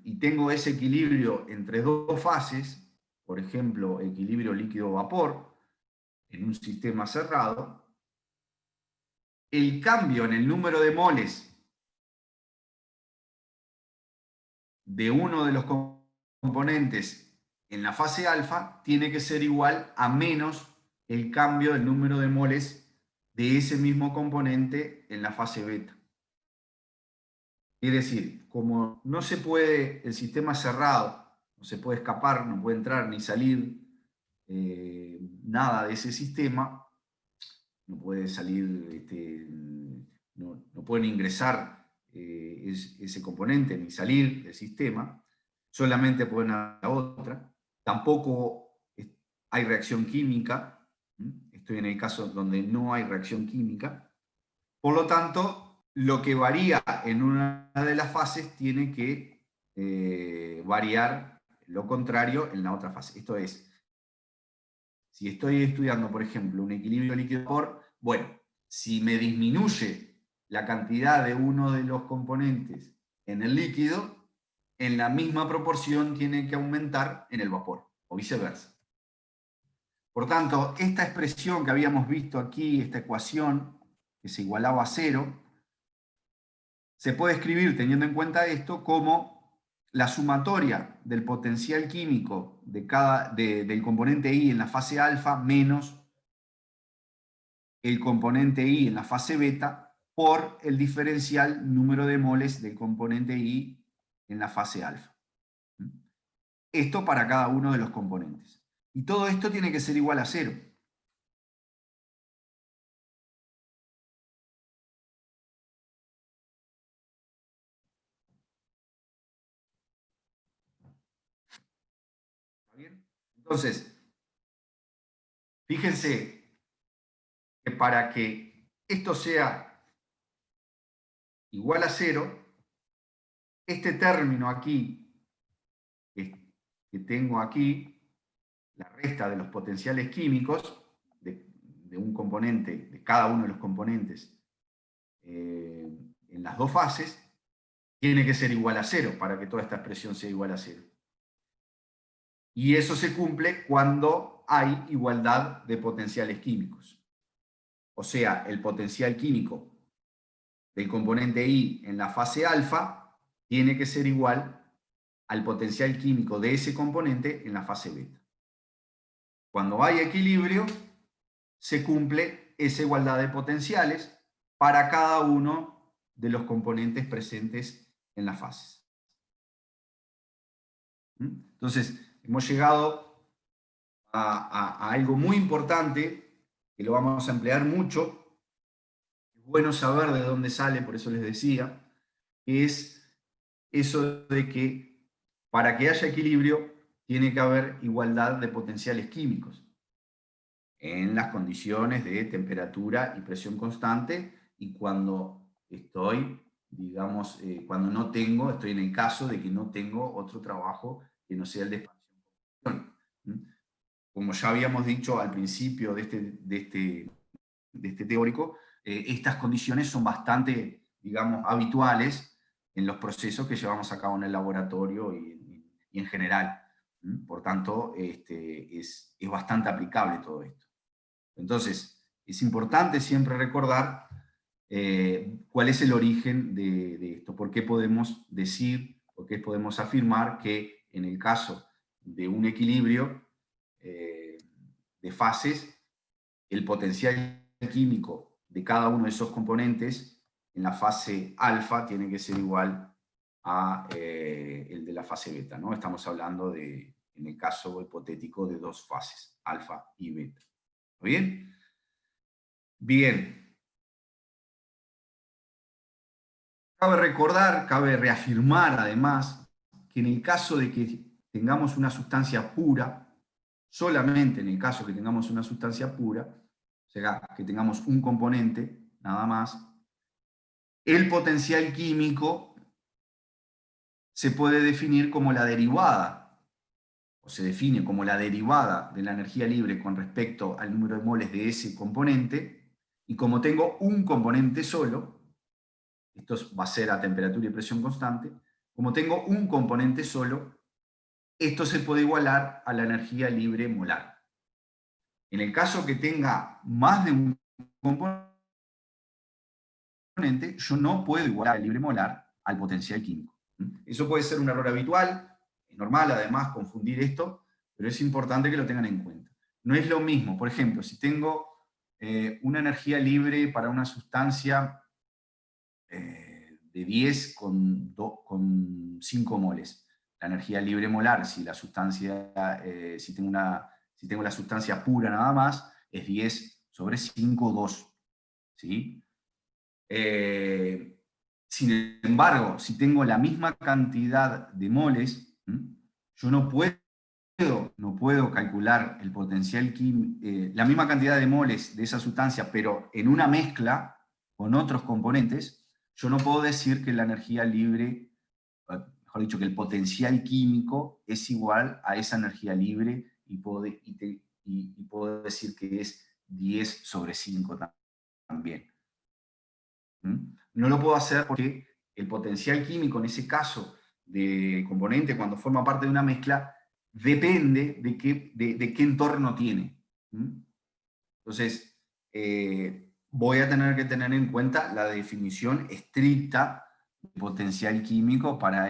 Speaker 1: y tengo ese equilibrio entre dos fases, por ejemplo, equilibrio líquido-vapor, en un sistema cerrado, el cambio en el número de moles de uno de los componentes en la fase alfa tiene que ser igual a menos el cambio del número de moles de ese mismo componente en la fase beta. Es decir, como no se puede, el sistema cerrado, no se puede escapar, no puede entrar ni salir nada de ese sistema, no puede salir, no pueden ingresar ese componente ni salir del sistema, solamente pueden a la otra, tampoco hay reacción química, estoy en el caso donde no hay reacción química, por lo tanto, lo que varía en una de las fases tiene que variar lo contrario en la otra fase. Esto es, si estoy estudiando, por ejemplo, un equilibrio líquido-vapor, bueno, si me disminuye la cantidad de uno de los componentes en el líquido, en la misma proporción tiene que aumentar en el vapor, o viceversa. Por tanto, esta expresión que habíamos visto aquí, esta ecuación, que se igualaba a 0, se puede escribir, teniendo en cuenta esto, como la sumatoria del potencial químico del componente I en la fase alfa menos el componente I en la fase beta por el diferencial número de moles del componente I en la fase alfa. Esto para cada uno de los componentes. Y todo esto tiene que ser igual a 0. ¿Está bien? Entonces, fíjense que para que esto sea igual a 0, este término aquí, que tengo aquí, la resta de los potenciales químicos de un componente, de cada uno de los componentes en las dos fases, tiene que ser igual a 0 para que toda esta expresión sea igual a 0. Y eso se cumple cuando hay igualdad de potenciales químicos. O sea, el potencial químico del componente I en la fase alfa tiene que ser igual al potencial químico de ese componente en la fase beta. Cuando hay equilibrio, se cumple esa igualdad de potenciales para cada uno de los componentes presentes en las fases. Entonces, hemos llegado a algo muy importante, que lo vamos a emplear mucho. Es bueno saber de dónde sale, por eso les decía, que es eso de que para que haya equilibrio tiene que haber igualdad de potenciales químicos en las condiciones de temperatura y presión constante, y cuando estoy, digamos, cuando no tengo, estoy en el caso de que no tengo otro trabajo que no sea el de expansión. Como ya habíamos dicho al principio de este teórico, estas condiciones son bastante, digamos, habituales en los procesos que llevamos a cabo en el laboratorio y en general. Por tanto, es bastante aplicable todo esto. Entonces, es importante siempre recordar cuál es el origen de esto, por qué podemos decir, por qué podemos afirmar que en el caso de un equilibrio de fases, el potencial químico de cada uno de esos componentes en la fase alfa tiene que ser igual a el de la fase beta, ¿no? Estamos hablando de, en el caso hipotético, de dos fases, alfa y beta. ¿Está bien? Bien. Cabe recordar, cabe reafirmar además, que en el caso de que tengamos una sustancia pura, solamente en el caso que tengamos una sustancia pura, o sea, que tengamos un componente, nada más, el potencial químico se puede definir como la derivada, o se define como la derivada de la energía libre con respecto al número de moles de ese componente, y como tengo un componente solo, esto va a ser a temperatura y presión constante, como tengo un componente solo, esto se puede igualar a la energía libre molar. En el caso que tenga más de un componente, yo no puedo igualar el libre molar al potencial químico. Eso puede ser un error habitual, es normal además confundir esto, pero es importante que lo tengan en cuenta. No es lo mismo, por ejemplo, si tengo una energía libre para una sustancia de 10 con 5 moles. La energía libre molar, si la sustancia, si tengo la sustancia pura nada más, es 10 sobre 5, 2. ¿Sí? Sin embargo, si tengo la misma cantidad de moles, yo no puedo calcular el potencial químico, la misma cantidad de moles de esa sustancia, pero en una mezcla con otros componentes, yo no puedo decir que la energía libre, mejor dicho, que el potencial químico es igual a esa energía libre, y puedo decir que es 10 sobre 5 también. No lo puedo hacer porque el potencial químico, en ese caso de componente, cuando forma parte de una mezcla, depende de qué entorno tiene. Entonces, voy a tener que tener en cuenta la definición estricta de potencial químico para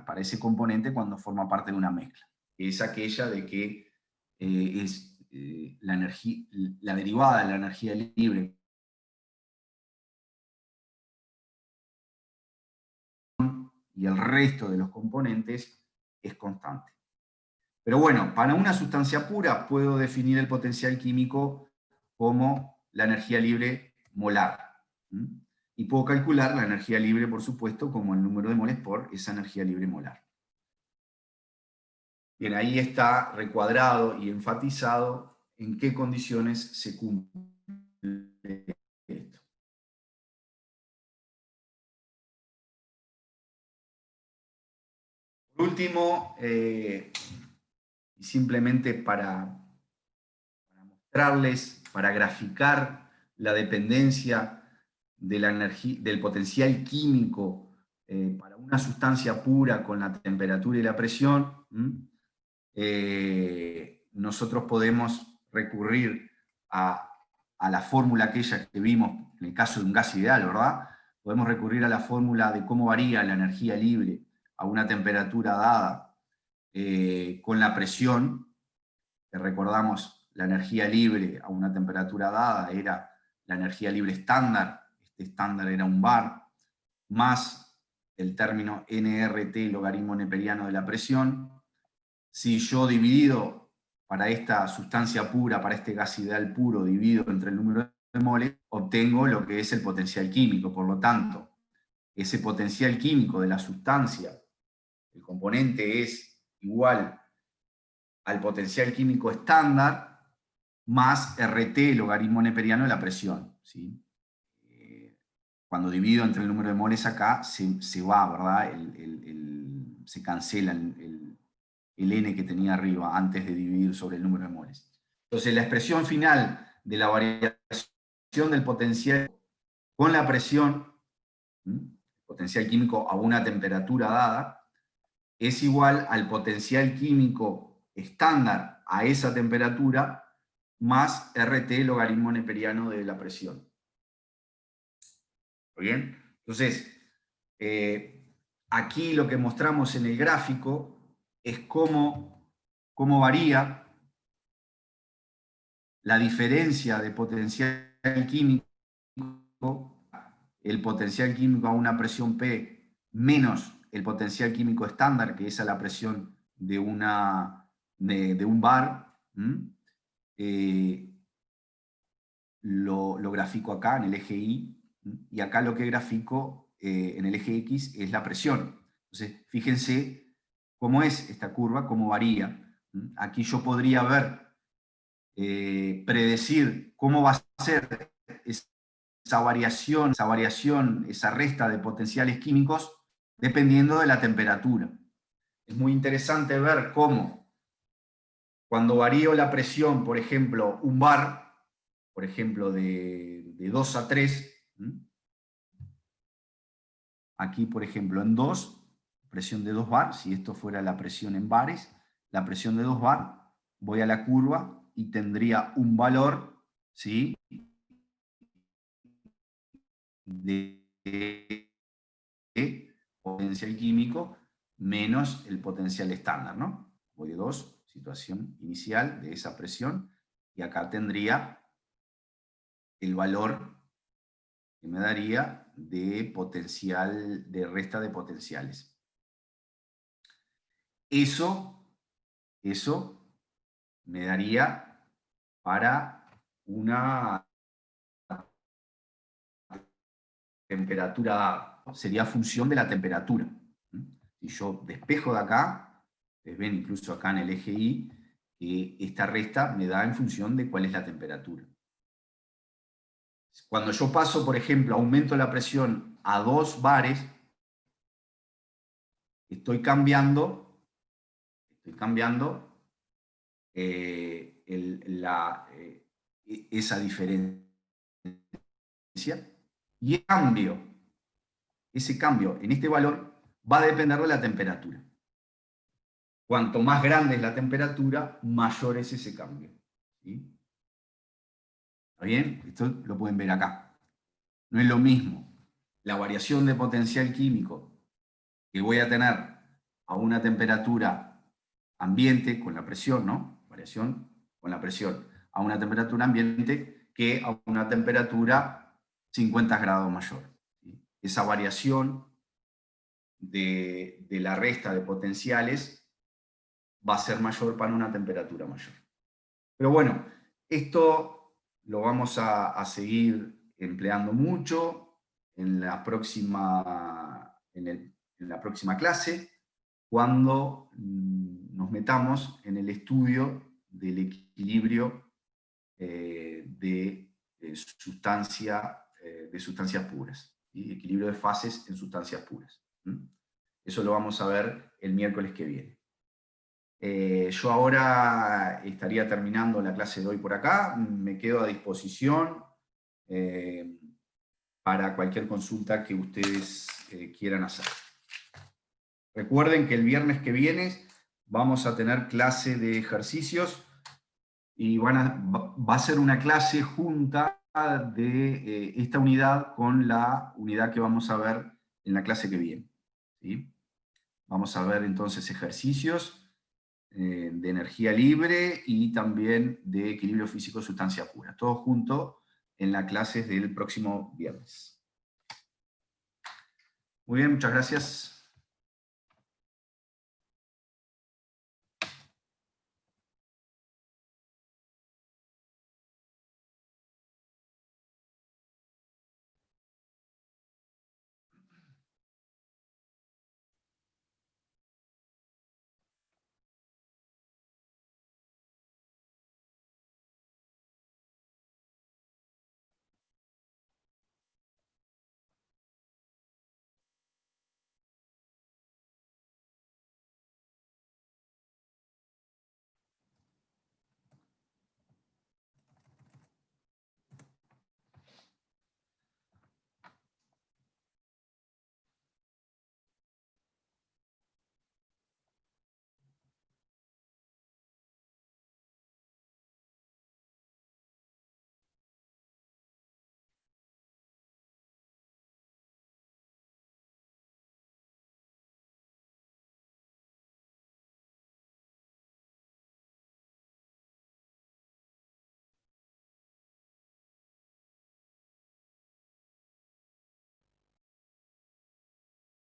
Speaker 1: para ese componente cuando forma parte de una mezcla. Es aquella de que es la derivada de la energía libre y el resto de los componentes es constante. Pero bueno, para una sustancia pura puedo definir el potencial químico como la energía libre molar. Y puedo calcular la energía libre, por supuesto, como el número de moles por esa energía libre molar. Bien, ahí está recuadrado y enfatizado en qué condiciones se cumple esto. Por último, y simplemente para mostrarles, para graficar la dependencia de la energía, del potencial químico para una sustancia pura con la temperatura y la presión, nosotros podemos recurrir a la fórmula aquella que vimos en el caso de un gas ideal, ¿verdad? Podemos recurrir a la fórmula de cómo varía la energía libre a una temperatura dada con la presión, que recordamos la energía libre a una temperatura dada era la energía libre estándar, este estándar era un bar, más el término nRT, logaritmo neperiano de la presión. Si yo divido para esta sustancia pura, para este gas ideal puro, divido entre el número de moles, obtengo lo que es el potencial químico. Por lo tanto, ese potencial químico de la sustancia, el componente es igual al potencial químico estándar más RT, logaritmo neperiano de la presión, ¿sí? Cuando divido entre el número de moles acá, se va, ¿verdad? Se cancela el N que tenía arriba antes de dividir sobre el número de moles. Entonces, la expresión final de la variación del potencial con la presión, potencial químico a una temperatura dada, es igual al potencial químico estándar a esa temperatura más RT, logaritmo neperiano de la presión. ¿Bien? Entonces, aquí lo que mostramos en el gráfico es cómo varía la diferencia de potencial químico, el potencial químico a una presión P menos el potencial químico estándar, que es a la presión de un bar. Lo grafico acá en el eje Y, y acá lo que grafico en el eje X es la presión. Entonces, fíjense cómo es esta curva, cómo varía. Aquí yo podría ver, predecir cómo va a ser esa variación, esa resta de potenciales químicos, dependiendo de la temperatura. Es muy interesante ver cómo, cuando varío la presión, por ejemplo, un bar, por ejemplo, de 2 a 3, aquí, por ejemplo, en 2, presión de 2 bar, si esto fuera la presión en bares, la presión de 2 bar, voy a la curva y tendría un valor, ¿sí?, de potencial químico menos el potencial estándar, ¿no? Voy de 2, situación inicial de esa presión, y acá tendría el valor que me daría de potencial, de resta de potenciales. Eso me daría para una temperatura, sería función de la temperatura. Si yo despejo de acá, ustedes ven incluso acá en el eje Y, que esta resta me da en función de cuál es la temperatura. Cuando yo paso, por ejemplo, aumento la presión a 2 bares, estoy cambiando esa diferencia, y ese cambio en este valor va a depender de la temperatura. Cuanto más grande es la temperatura, mayor es ese cambio. ¿Sí? ¿Está bien? Esto lo pueden ver acá. No es lo mismo la variación de potencial químico que voy a tener a una temperatura ambiente con la presión, ¿no? Variación con la presión a una temperatura ambiente que a una temperatura 50 grados mayor. ¿Sí? Esa variación de la resta de potenciales va a ser mayor para una temperatura mayor. Pero bueno, esto lo vamos a seguir empleando mucho en la próxima clase, cuando nos metamos en el estudio del equilibrio de sustancias puras, ¿sí? Equilibrio de fases en sustancias puras. Eso lo vamos a ver el miércoles que viene. Yo ahora estaría terminando la clase de hoy por acá, me quedo a disposición para cualquier consulta que ustedes quieran hacer. Recuerden que el viernes que viene vamos a tener clase de ejercicios y va a ser una clase junta de esta unidad con la unidad que vamos a ver en la clase que viene, ¿sí? Vamos a ver entonces ejercicios de energía libre y también de equilibrio físico sustancia pura, todo junto en las clases del próximo viernes. Muy bien, muchas gracias.